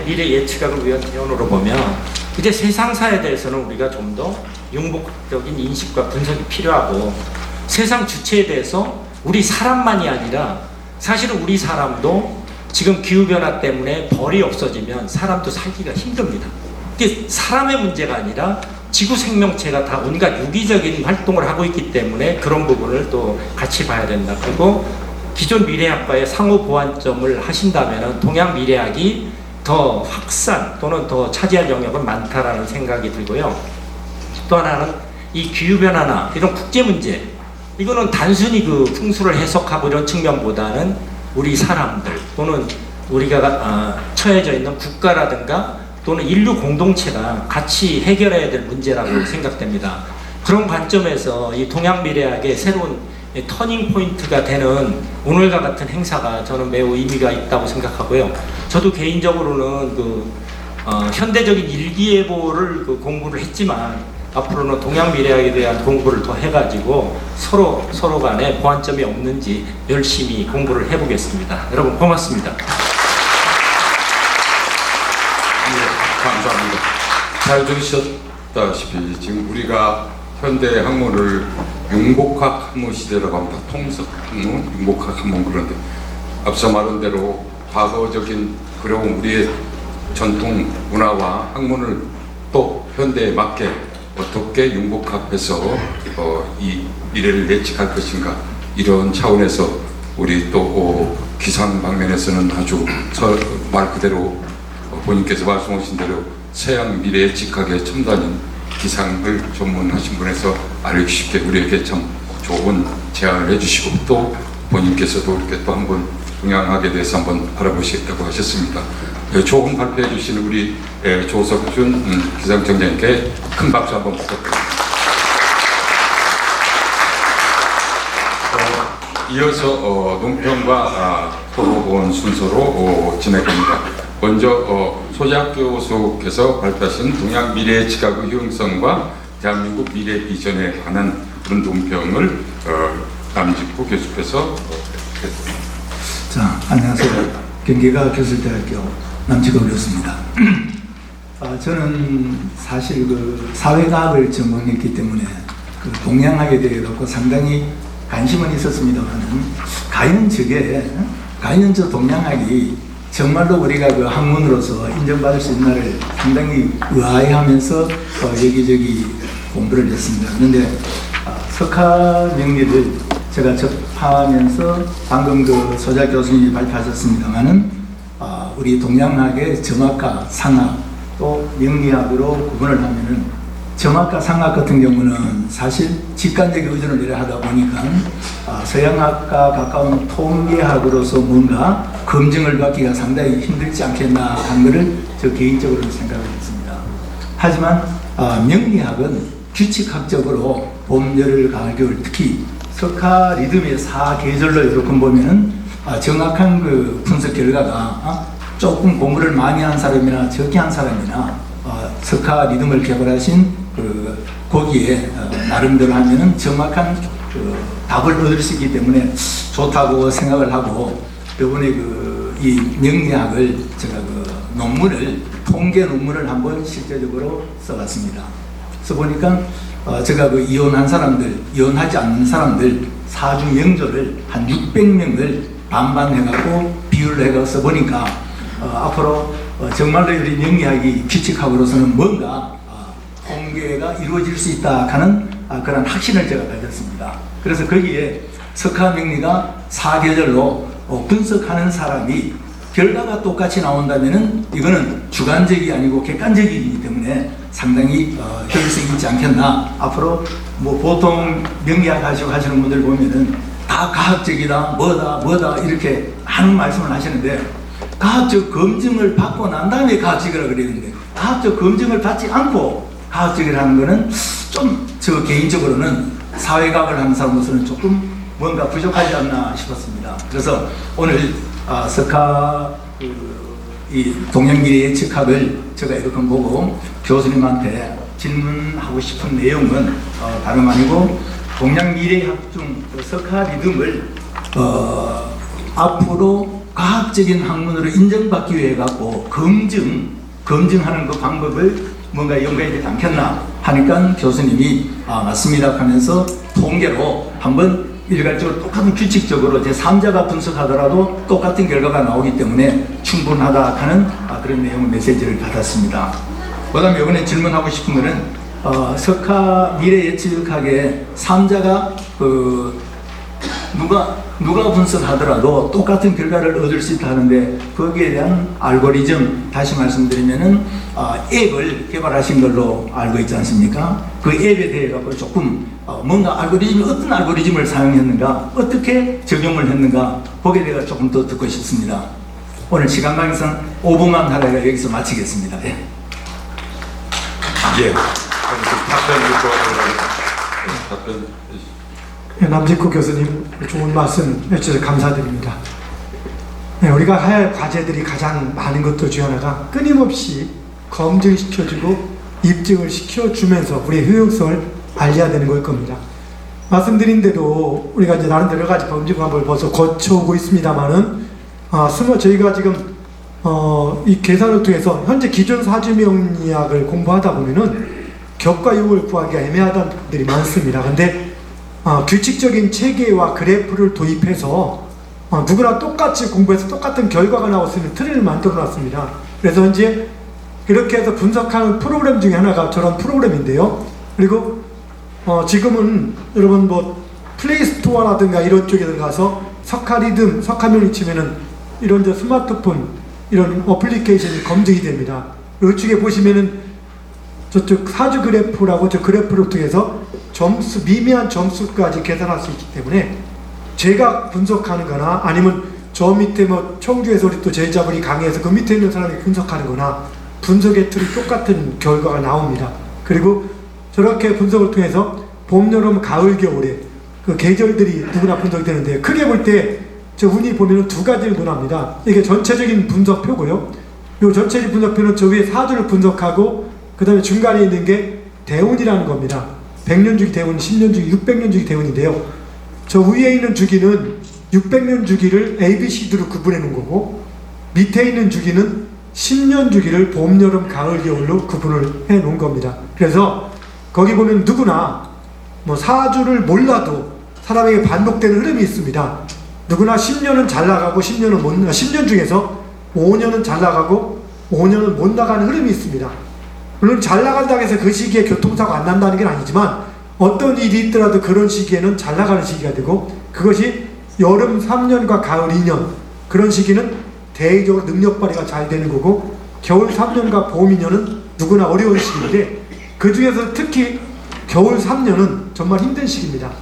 미래 예측학을 위원으로 보면 이제 세상사에 대해서는 우리가 좀 더 융복적인 인식과 분석이 필요하고 세상 주체에 대해서 우리 사람만이 아니라 사실은 우리 사람도 지금 기후변화 때문에 벌이 없어지면 사람도 살기가 힘듭니다. 이게 사람의 문제가 아니라 지구 생명체가 다 온갖 유기적인 활동을 하고 있기 때문에 그런 부분을 또 같이 봐야 된다. 그리고 기존 미래학과의 상호 보완점을 하신다면 동양 미래학이 더 확산 또는 더 차지할 영역은 많다라는 생각이 들고요. 또 하나는 이 기후변화나 이런 국제 문제 이거는 단순히 그 풍수를 해석하고 이런 측면보다는 우리 사람들 또는 우리가 처해져 있는 국가라든가 또는 인류 공동체가 같이 해결해야 될 문제라고 생각됩니다. 그런 관점에서 이 동양미래학의 새로운 터닝 포인트가 되는 오늘과 같은 행사가 저는 매우 의미가 있다고 생각하고요. 저도 개인적으로는 현대적인 일기예보를 공부를 했지만 앞으로는 동양미래학에 대한 공부를 더 해가지고 서로 간에 보완점이 없는지 열심히 공부를 해보겠습니다. 여러분 고맙습니다. 감사합니다. 잘 들으셨다시피 지금 우리가 현대 학문을 융복학 학문 시대라고 합니다. 통섭 학문, 융복학 학문. 그런데 앞서 말한 대로 과거적인 그리고 우리의 전통 문화와 학문을 또 현대에 맞게 어떻게 융복합해서 이 미래를 예측할 것인가, 이런 차원에서 우리 또 기상 방면에서는 아주 말 그대로 본인께서 말씀하신 대로 서양 미래 예측학의 첨단인 기상을 전문하신 분에서 알기 쉽게 우리에게 참 좋은 제안을 해주시고, 또 본인께서도 이렇게 또 한번 동양학에 대해서 한번 알아보시겠다고 하셨습니다. 좋은 발표해 주신 우리 조석준 기상청장님께 큰 박수 한번 부탁드립니다. 이어서 논평과 토론 순서로 진행합니다. 먼저 소작 교수께서 발표하신 동양 미래 예측학의 효용성과 대한민국 미래 비전에 관한 그런 논평을 남직구 교수께서 했습니다. 자, 안녕하세요. 경기가 교술대학교 남직구 교수입니다. 저는 사실 사회과학을 전공했기 때문에 동양학에 대해 상당히 관심은 있었습니다만, 과연 저 동양학이 정말로 우리가 학문으로서 인정받을 수 있는 날을 상당히 의아해하면서 여기저기 공부를 했습니다. 그런데 석화 명리를 제가 접하면서 방금 소작 교수님이 발표하셨습니다만은 우리 동양학의 정학과 상학 또 명리학으로 구분을 하면은, 정학과 상학 같은 경우는 사실 직관적 의존을 내려 하다 보니까 서양학과 가까운 통계학으로서 뭔가 검증을 받기가 상당히 힘들지 않겠나 하는 것을 저 개인적으로는 생각을 했습니다. 하지만 명리학은 규칙학적으로 봄, 여름, 가을, 겨울, 특히 석화 리듬의 4계절로 이렇게 보면은 정확한 분석 결과가 조금 공부를 많이 한 사람이나 적게 한 사람이나 석화 리듬을 개발하신 거기에 나름대로 하면은 정확한 답을 얻을 수 있기 때문에 좋다고 생각을 하고, 이번에 이 명리학을 제가 논문을 통계 논문을 한번 실제적으로 써봤습니다. 써보니까 제가 이혼한 사람들, 이혼하지 않는 사람들 사주 명조를 한 600명을 반반 해갖고 비율을 해서 써보니까 앞으로 정말로 우리 명리학이 규칙학으로서는 뭔가 통계가 이루어질 수 있다 하는 그런 확신을 제가 가졌습니다. 그래서 거기에 석화 명리가 4계절로 분석하는 사람이 결과가 똑같이 나온다면은 이거는 주관적이 아니고 객관적이기 때문에 상당히 효율성이 있지 않겠나. 앞으로 보통 명리학 하시는 분들 보면은 다 과학적이다, 뭐다 이렇게 하는 말씀을 하시는데, 과학적 검증을 받고 난 다음에 과학적이라고 그러는데, 과학적 검증을 받지 않고 과학적이라는 거는 좀 저 개인적으로는 사회과학을 하는 사람으로서는 조금 뭔가 부족하지 않나 싶었습니다. 그래서 오늘 석화 이 동양미래 예측학을 제가 이렇게 보고 교수님한테 질문하고 싶은 내용은 다름 아니고, 동양미래학 중 석화 리듬을 앞으로 과학적인 학문으로 인정받기 위해 갖고 검증하는 그 방법을 뭔가 연구해야 되지 않겠나 하니까 교수님이 맞습니다 하면서 통계로 한번 일괄적으로 똑같은 규칙적으로 제3자가 분석하더라도 똑같은 결과가 나오기 때문에 충분하다 하는 그런 내용의 메시지를 받았습니다. 그 다음에 이번에 질문하고 싶은 거는 석화 미래 예측학의 3자가 누가 분석하더라도 똑같은 결과를 얻을 수 있다 하는데, 거기에 대한 알고리즘, 다시 말씀드리면은 앱을 개발하신 걸로 알고 있지 않습니까? 그 앱에 대해 갖고 조금 뭔가 어떤 알고리즘을 사용했는가, 어떻게 적용을 했는가, 거기에 대해 조금 더 듣고 싶습니다. 오늘 시간 관계상 5분만 하다가 여기서 마치겠습니다. 예. 예. 답변 듣고 답변. 네, 남직구 교수님 좋은 말씀 해주셔서 감사드립니다. 네, 우리가 할 과제들이 가장 많은 것들 중 하나가 끊임없이 검증시켜주고 입증을 시켜주면서 우리의 효용성을 알려야 되는 걸 겁니다. 말씀드린 대로 우리가 이제 나름대로 여러 가지 검증 방법을 벌써 거쳐오고 있습니다만은 저희가 지금 이 계산을 통해서 현재 기존 사주명리학을 공부하다 보면은 격과 요을 구하기가 애매하다는 분들이 많습니다. 근데 규칙적인 체계와 그래프를 도입해서 누구나 똑같이 공부해서 똑같은 결과가 나올 수 있는 틀을 만들어 놨습니다. 그래서 이제 이렇게 해서 분석하는 프로그램 중에 하나가 저런 프로그램인데요. 그리고 지금은 여러분 뭐 플레이스토어라든가 이런 쪽에 들어가서 석가리듬, 석가명리 치면은 이런 저 스마트폰 이런 어플리케이션이 검증이 됩니다. 이쪽에 보시면은 저쪽 사주 그래프라고 저 그래프를 통해서 점수, 미미한 점수까지 계산할 수 있기 때문에 제가 분석하는 거나 아니면 저 밑에 뭐 청주에서 우리 또 제자분이 강의해서 그 밑에 있는 사람이 분석하는 거나 분석의 틀이 똑같은 결과가 나옵니다. 그리고 저렇게 분석을 통해서 봄, 여름, 가을, 겨울에 그 계절들이 누구나 분석이 되는데 크게 볼 때 저 흔히 보면 두 가지를 논합니다. 이게 전체적인 분석표고요. 이 전체적인 분석표는 저 위에 사주를 분석하고 그 다음에 중간에 있는 게 대운이라는 겁니다. 100년 주기 대운, 10년 주기, 600년 주기 대운인데요. 저 위에 있는 주기는 600년 주기를 A, B, C, D로 구분해 놓은 거고 밑에 있는 주기는 10년 주기를 봄, 여름, 가을, 겨울로 구분을 해 놓은 겁니다. 그래서 거기 보면 누구나 뭐 사주를 몰라도 사람에게 반복되는 흐름이 있습니다. 누구나 10년은 잘 나가고 10년은 못 나가, 10년 중에서 5년은 잘 나가고 5년은 못 나가는 흐름이 있습니다. 물론 잘 나간다고 해서 그 시기에 교통사고 안 난다는 게 아니지만 어떤 일이 있더라도 그런 시기에는 잘 나가는 시기가 되고 그것이 여름 3년과 가을 2년 그런 시기는 대외적으로 능력 발휘가 잘 되는 거고 겨울 3년과 봄 2년은 누구나 어려운 시기인데 그 중에서 특히 겨울 3년은 정말 힘든 시기입니다.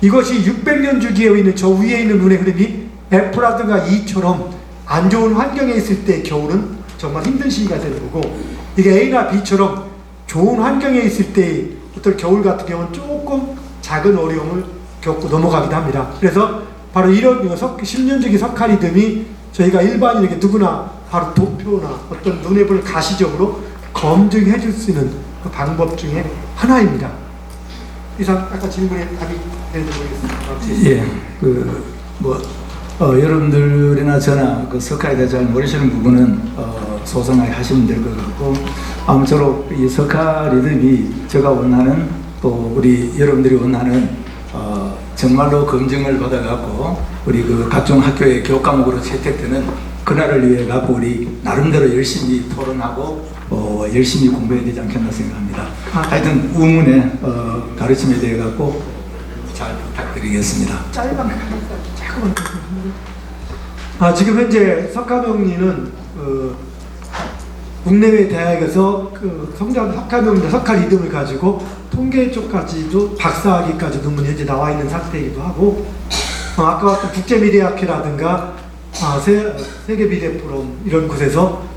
이것이 600년 주기에 있는 저 위에 있는 눈의 흐름이 F라든가 E처럼 안 좋은 환경에 있을 때 겨울은 정말 힘든 시기가 되는 거고 이게 A나 B처럼 좋은 환경에 있을 때 어떤 겨울 같은 경우는 조금 작은 어려움을 겪고 넘어가기도 합니다. 그래서 바로 이런 10년 주기 석가리듬이 저희가 일반인에게 누구나 바로 도표나 어떤 눈에 볼 가시적으로 검증해 줄 수 있는 그 방법 중에 하나입니다. 이상 아까 질문에 답이 되는지 모르겠습니다. 예, 여러분들이나 저나 그 석가에 대해 잘 모르시는 부분은 소상하게 하시면 될 것 같고 아무쪼록 이 석가리듬이 제가 원하는 또 우리 여러분들이 원하는 정말로 검증을 받아갖고 우리 그 각종 학교의 교과목으로 채택되는 그날을 위해 갖고 우리 나름대로 열심히 토론하고 열심히 공부해야 되지 않겠나 생각합니다. 하여튼 우문의 가르침에 대해 갖고 잘 부탁드리겠습니다. 지금 현재 석가명리는 국내외 대학에서 그 석가명리, 석가리듬을 가지고 통계 쪽까지도 박사학위까지 논문이 현재 나와 있는 상태이기도 하고 아까 봤던 국제미래학회라든가 세계미래포럼 이런 곳에서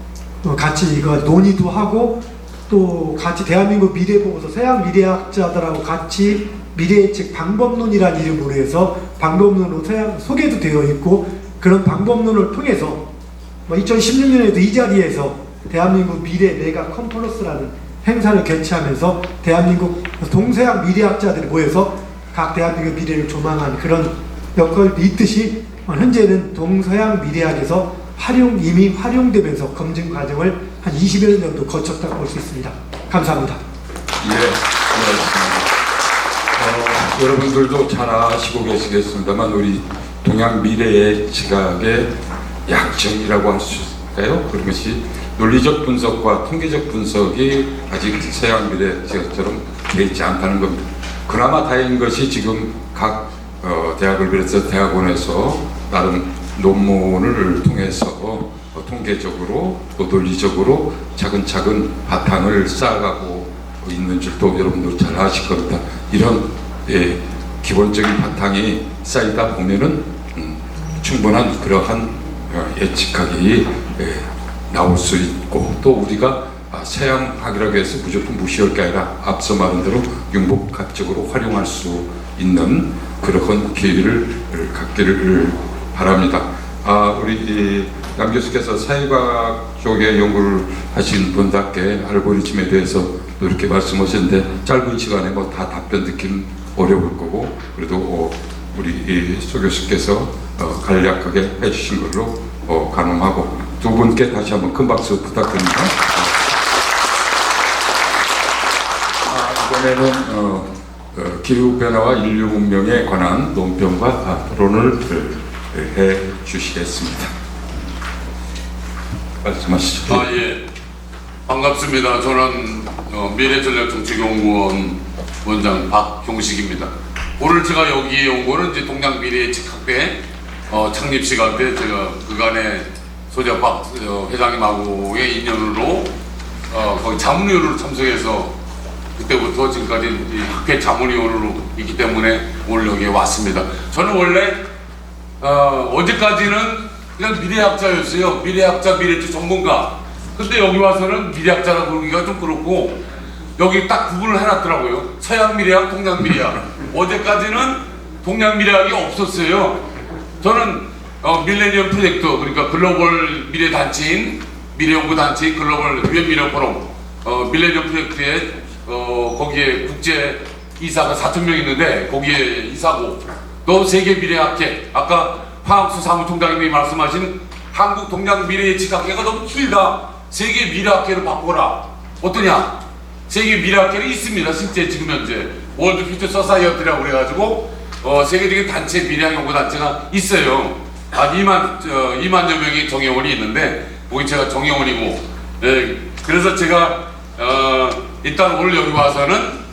같이 이거 논의도 하고 또 같이 대한민국 미래보고서 서양 미래학자들하고 같이 미래예측 방법론이라는 이름으로 해서 방법론으로 소개도 되어 있고 그런 방법론을 통해서 2016년에도 이 자리에서 대한민국 미래 메가 컨퍼런스라는 행사를 개최하면서 대한민국 동서양 미래학자들이 모여서 각 대한민국 미래를 조망한 그런 여건이 있듯이 현재는 동서양 미래학에서 이미 활용되면서 검증 과정을 한 20여 년 정도 거쳤다고 볼 수 있습니다. 감사합니다. 예, 고맙습니다. 여러분들도 잘 아시고 계시겠습니다만 우리 동양 미래의 지각의 약점이라고 할 수 있을까요? 그런 것이 논리적 분석과 통계적 분석이 아직 서양 미래 지각처럼 되어 있지 않다는 겁니다. 그나마 다행인 것이 지금 각 대학을 비롯해서 대학원에서 나름 논문을 통해서 통계적으로 또 논리적으로 차근차근 바탕을 쌓아가고 있는 줄도 여러분들 잘 아실 겁니다. 이런 기본적인 바탕이 쌓이다 보면은 충분한 그러한 예측하기 나올 수 있고 또 우리가 서양학이라고 해서 무조건 무시할 게 아니라 앞서 말한 대로 융복학적으로 활용할 수 있는 그런 기회를 갖기를 바랍니다. 우리 남 교수께서 사회과학 쪽에 연구를 하신 분답게 알고리즘에 대해서 이렇게 말씀하셨는데 짧은 시간에 뭐 다 답변 듣기는 어려울 거고 그래도 우리 소 교수께서 간략하게 해주신 걸로 가늠하고 두 분께 다시 한번 큰 박수 부탁드립니다. 이번에는 기후변화와 인류 문명에 관한 논평과 토론을 해 주시겠습니다. 말씀하시죠. 예. 반갑습니다. 저는 미래전략정책연구원 원장 박경식입니다. 오늘 제가 여기에 온 거는 이제 동양미래예측학회 창립 시간 때 제가 그간의 소재 박 회장님하고의 인연으로 거기 자문위원으로 참석해서 그때부터 지금까지 이 학회 자문위원으로 있기 때문에 오늘 여기에 왔습니다. 저는 원래 어제까지는 그냥 미래학자였어요. 미래학자, 미래예측 전문가. 근데 여기 와서는 미래학자라고 그러기가 좀 그렇고 여기 딱 구분을 해놨더라고요. 서양 미래학, 동양 미래학. 어제까지는 동양 미래학이 없었어요. 저는 밀레니엄 프로젝트, 그러니까 글로벌 미래 단체인 미래연구 단체인 글로벌 유엔 미래 포럼 밀레니엄 프로젝트에 거기에 국제 이사가 4,000명 있는데 거기에 이사고 또 세계 미래학회 아까 황학수 사무총장님이 말씀하신 한국 동양 미래예측학회가 너무 길다. 세계 미래학회를 바꿔라. 어떠냐? 세계 미래학회는 있습니다. 실제 지금 현재 월드 퓨처 서사이어티라고 그래가지고 세계적인 단체 미래학 연구 단체가 있어요. 2만여 명의 정회원이 있는데 거기 제가 정회원이고 그래서 제가 일단 오늘 여기 와서는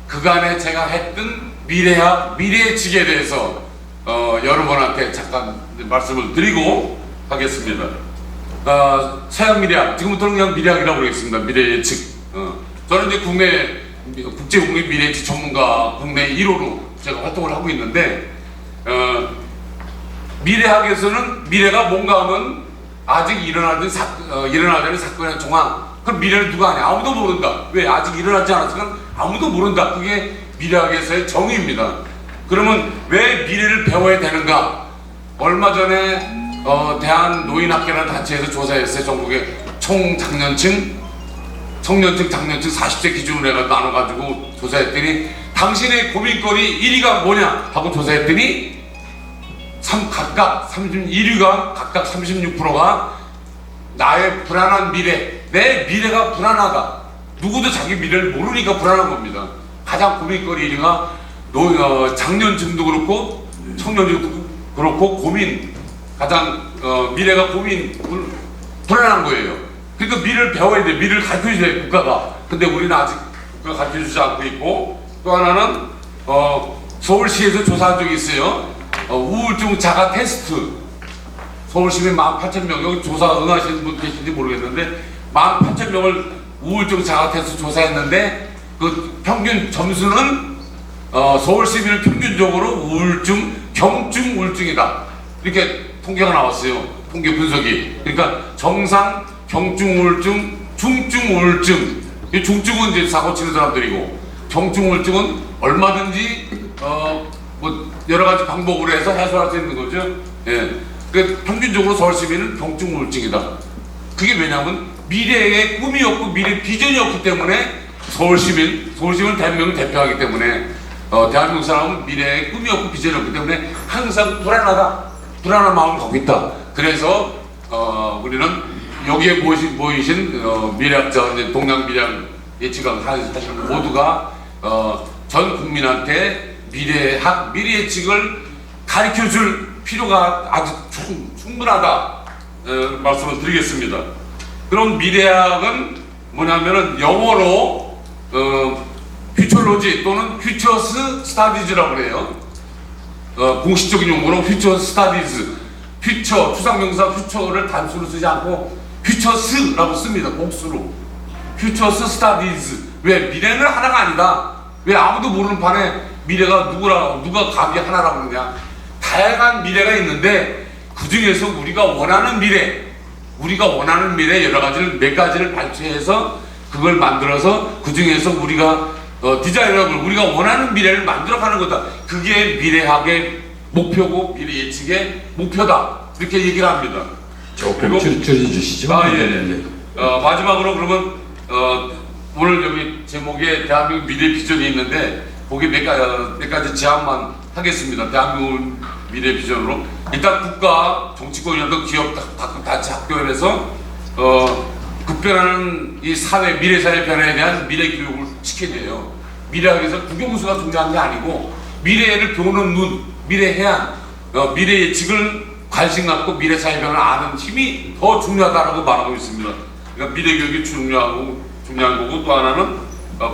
그간에 제가 했던 미래학, 미래예측에 대해서 여러분한테 잠깐 말씀을 드리고 하겠습니다. 서양 미래학, 지금부터는 그냥 미래학이라고 그러겠습니다. 미래예측. 저는 이제 국제 공익 미래예측 전문가 국내 1호로 제가 활동을 하고 있는데 미래학에서는 미래가 뭔가 하면 아직 일어나는 사건의 정황. 그럼 미래를 누가 아냐? 아무도 모른다. 왜? 아직 일어나지 않았으면 아무도 모른다. 그게 미래학에서의 정의입니다. 그러면 왜 미래를 배워야 되는가? 얼마 전에 대한노인학회라는 단체에서 조사했어요. 전국의 청년층 40세 기준으로 해서 나눠가지고 조사했더니 당신의 고민거리 1위가 뭐냐? 하고 조사했더니 각각 36%가 나의 불안한 미래, 내 미래가 불안하다. 누구도 자기 미래를 모르니까 불안한 겁니다. 가장 고민거리 1위가 장년층도 그렇고 청년층도 그렇고 고민, 가장 미래가 불안한 거예요. 그러니까 미래를 배워야 돼. 미래를 가르쳐줘야 돼, 국가가. 근데 우리는 아직 국가가 가르쳐주지 않고 있고, 또 하나는 서울시에서 조사한 적이 있어요. 우울증 자가 테스트. 서울시민 18,000명, 여기 조사 응하시는 분 계신지 모르겠는데 18,000명을 우울증 자가 테스트 조사했는데 그 평균 점수는 서울시민은 평균적으로 우울증, 경증 우울증이다. 이렇게 통계가 나왔어요. 통계 분석이. 그러니까 정상, 경증 우울증, 중증 우울증. 이 중증은 이제 사고 치는 사람들이고 경증 우울증은 얼마든지 뭐 여러 가지 방법으로 해서 해소할 수 있는 거죠. 예. 그 평균적으로 서울 시민은 경증 우울증이다. 그게 왜냐하면 미래의 꿈이 없고 미래 비전이 없기 때문에 서울 시민을 대한민국을 대표하기 때문에 대한민국 사람은 미래의 꿈이 없고 비전이 없기 때문에 항상 불안한 마음을 갖고 있다. 그래서 우리는 여기에 모이신 미래학자, 동양 미래학 예측학 하시는 모두가 전 국민한테 미래학, 미래예측을 가르쳐줄 필요가 아주 충분하다 말씀을 드리겠습니다. 그럼 미래학은 뭐냐면은 영어로 퓨처로지 또는 퓨처스 스타디즈라고 그래요. 공식적인 용어로 퓨처 스타디즈, 퓨처, 추상명사 퓨처를 단수로 쓰지 않고 퓨처스라고 씁니다. 복수로. 퓨처스 스타디즈. 왜? 미래는 하나가 아니다. 왜? 아무도 모르는 판에 미래가 누가 감히 하나라고 그러냐. 다양한 미래가 있는데 그 중에서 우리가 원하는 미래, 우리가 원하는 미래 여러 가지를 몇 가지를 발췌해서 그걸 만들어서 그 중에서 우리가 디자인업을 우리가 원하는 미래를 만들어가는 거다. 그게 미래학의 목표고 미래 예측의 목표다. 이렇게 얘기를 합니다. 조금 줄여주시죠. 아, 예. 마지막으로 그러면 오늘 여기 제목에 대한민국 미래 비전이 있는데 거기 몇 가지 제안만 하겠습니다. 대한민국 미래 비전으로 일단 국가 정치권이라도 기업 단체 학교에서 급변하는 이 사회 미래 사회 변화에 대한 미래 교육을 시켜야 돼요. 미래학에서 국영수가 중요한 게 아니고 미래를 보는 눈, 미래 해안, 미래 예측을 관심 갖고 미래 사회 변화를 아는 힘이 더 중요하다라고 말하고 있습니다. 그러니까 미래 교육이 중요한 거고 또 하나는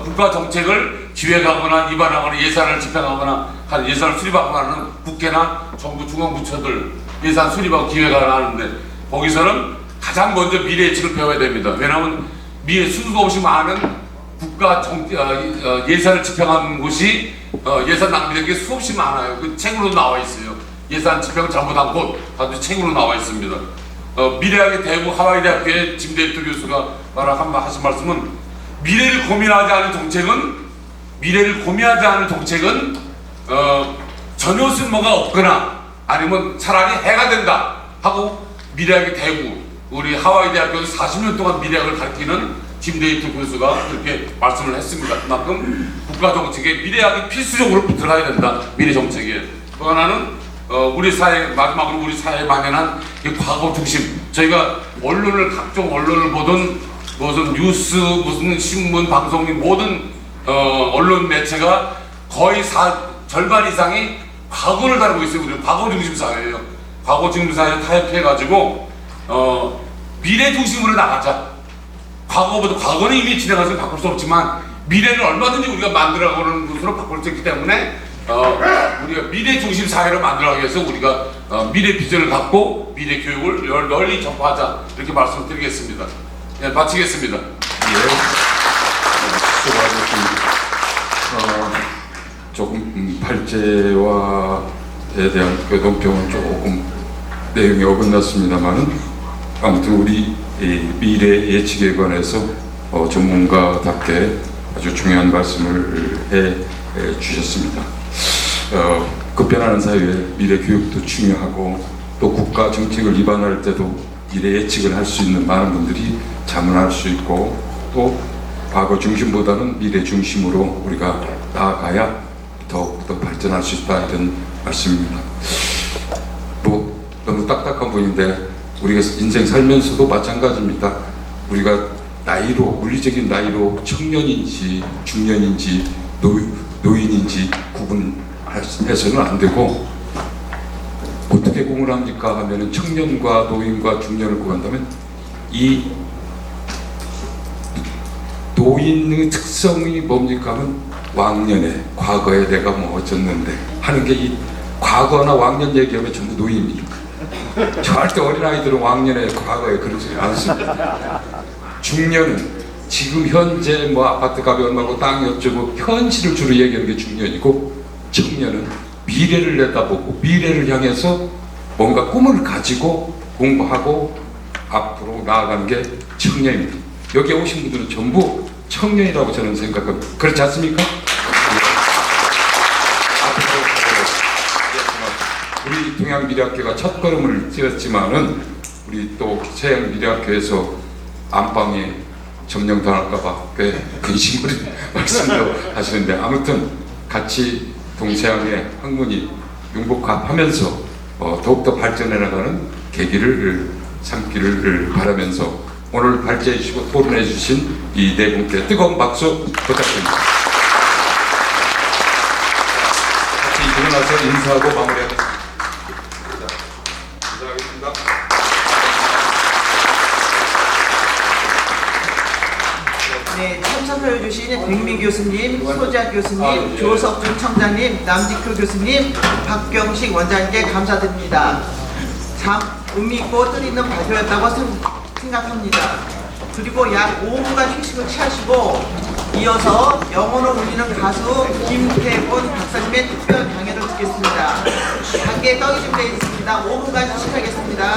국가 정책을 기획하거나 입안하거나 예산을 집행하거나 예산을 수립하거나 하는 국회나 정부 중앙부처들 예산 수립하고 기획을 하는데 거기서는 가장 먼저 미래 예측을 배워야 됩니다. 왜냐하면 미래 수도 없이 많은 국가 예산을 집행하는 곳이 예산 낭비된 게 수없이 많아요. 그 책으로 나와 있어요. 예산 집행을 잘못한 곳 아주 책으로 나와 있습니다. 미래학의 대구 하와이 대학교의 짐데이터 교수가 하신 말씀은 미래를 고민하지 않은 정책은 전혀 쓸모가 없거나 아니면 차라리 해가 된다 하고 미래학의 대구 우리 하와이 대학교에서 40년 동안 미래학을 가르치는 짐데이터 교수가 그렇게 말씀을 했습니다. 그만큼 국가 정책에 미래학이 필수적으로 들어가야 된다. 미래 정책에. 또 하나는 우리 사회 마지막으로 우리 사회에 만연한 이 과거 중심. 저희가 각종 언론을 보든 무슨 뉴스, 무슨 신문, 방송 모든 언론 매체가 거의 절반 이상이 과거를 다루고 있어요. 우리는 과거 중심 사회예요. 과거 중심 사회를 타협해가지고 미래 중심으로 나가자. 과거는 이미 지나가서 바꿀 수 없지만 미래는 얼마든지 우리가 만들어가는 것으로 바꿀 수 있기 때문에 우리가 미래 중심 사회를 만들어가기 위해서 우리가 미래 비전을 갖고 미래 교육을 널리 전파하자 이렇게 말씀드리겠습니다. 네, 마치겠습니다. 조금 발제와에 대한 논평은 조금 내용이 어긋났습니다만은 아무튼 우리 미래 예측에 관해서 전문가답게 아주 중요한 말씀을 해 주셨습니다. 급변하는 사회에 미래 교육도 중요하고 또 국가 정책을 입안할 때도 미래 예측을 할 수 있는 많은 분들이 자문할 수 있고 또 과거 중심보다는 미래 중심으로 우리가 나아가야 더욱더 발전할 수 있다 이런 말씀입니다. 뭐 너무 딱딱한 분인데 우리가 인생 살면서도 마찬가지입니다. 우리가 나이로 물리적인 나이로 청년인지 중년인지 노인인지 구분해서는 안 되고 어떻게 구분합니까 하면은 청년과 노인과 중년을 구분한다면 이 노인의 특성이 뭡니까 하면 왕년에 과거에 내가 뭐 어쩌는데 하는 게 이 과거나 왕년 얘기하면 전부 노인입니다. 절대 어린아이들은 왕년에 과거에 그러지 않습니다. 중년은 지금 현재 뭐 아파트 값이 얼마고 땅이 어쩌고 현실을 주로 얘기하는 게 중년이고 청년은 미래를 내다보고 미래를 향해서 뭔가 꿈을 가지고 공부하고 앞으로 나아가는 게 청년입니다. 여기 오신 분들은 전부 청년이라고 저는 생각합니다. 그렇지 않습니까? 우리 동양미래학교가 첫걸음을 띄었지만은 우리 또 서양미래학교에서 안방에 점령당할까봐 꽤 근심을 말씀도 하시는데 아무튼 같이 동서양의 학문이 융복합하면서 더욱더 발전해 나가는 계기를 삼기를 바라면서 오늘 발제해 주시고 토론해 주신 이 네 분께 뜨거운 박수 부탁드립니다. 같이 일어나서 인사하고 마무리하겠습니다. 인사하겠습니다. 네, 참석해주신 백미 교수님, 소자 교수님, 조석준 청장님, 남직표 교수님, 박경식 원장님께 감사드립니다. 참 의미있고 뜻있는 발표였다고 생각합니다. 그리고 약 5분간 휴식을 취하시고 이어서 영혼을 울리는 가수 김태곤 박사님의 특별 강연을 듣겠습니다. 단계에 떡이 준비되어 있습니다. 5분간 휴식하겠습니다.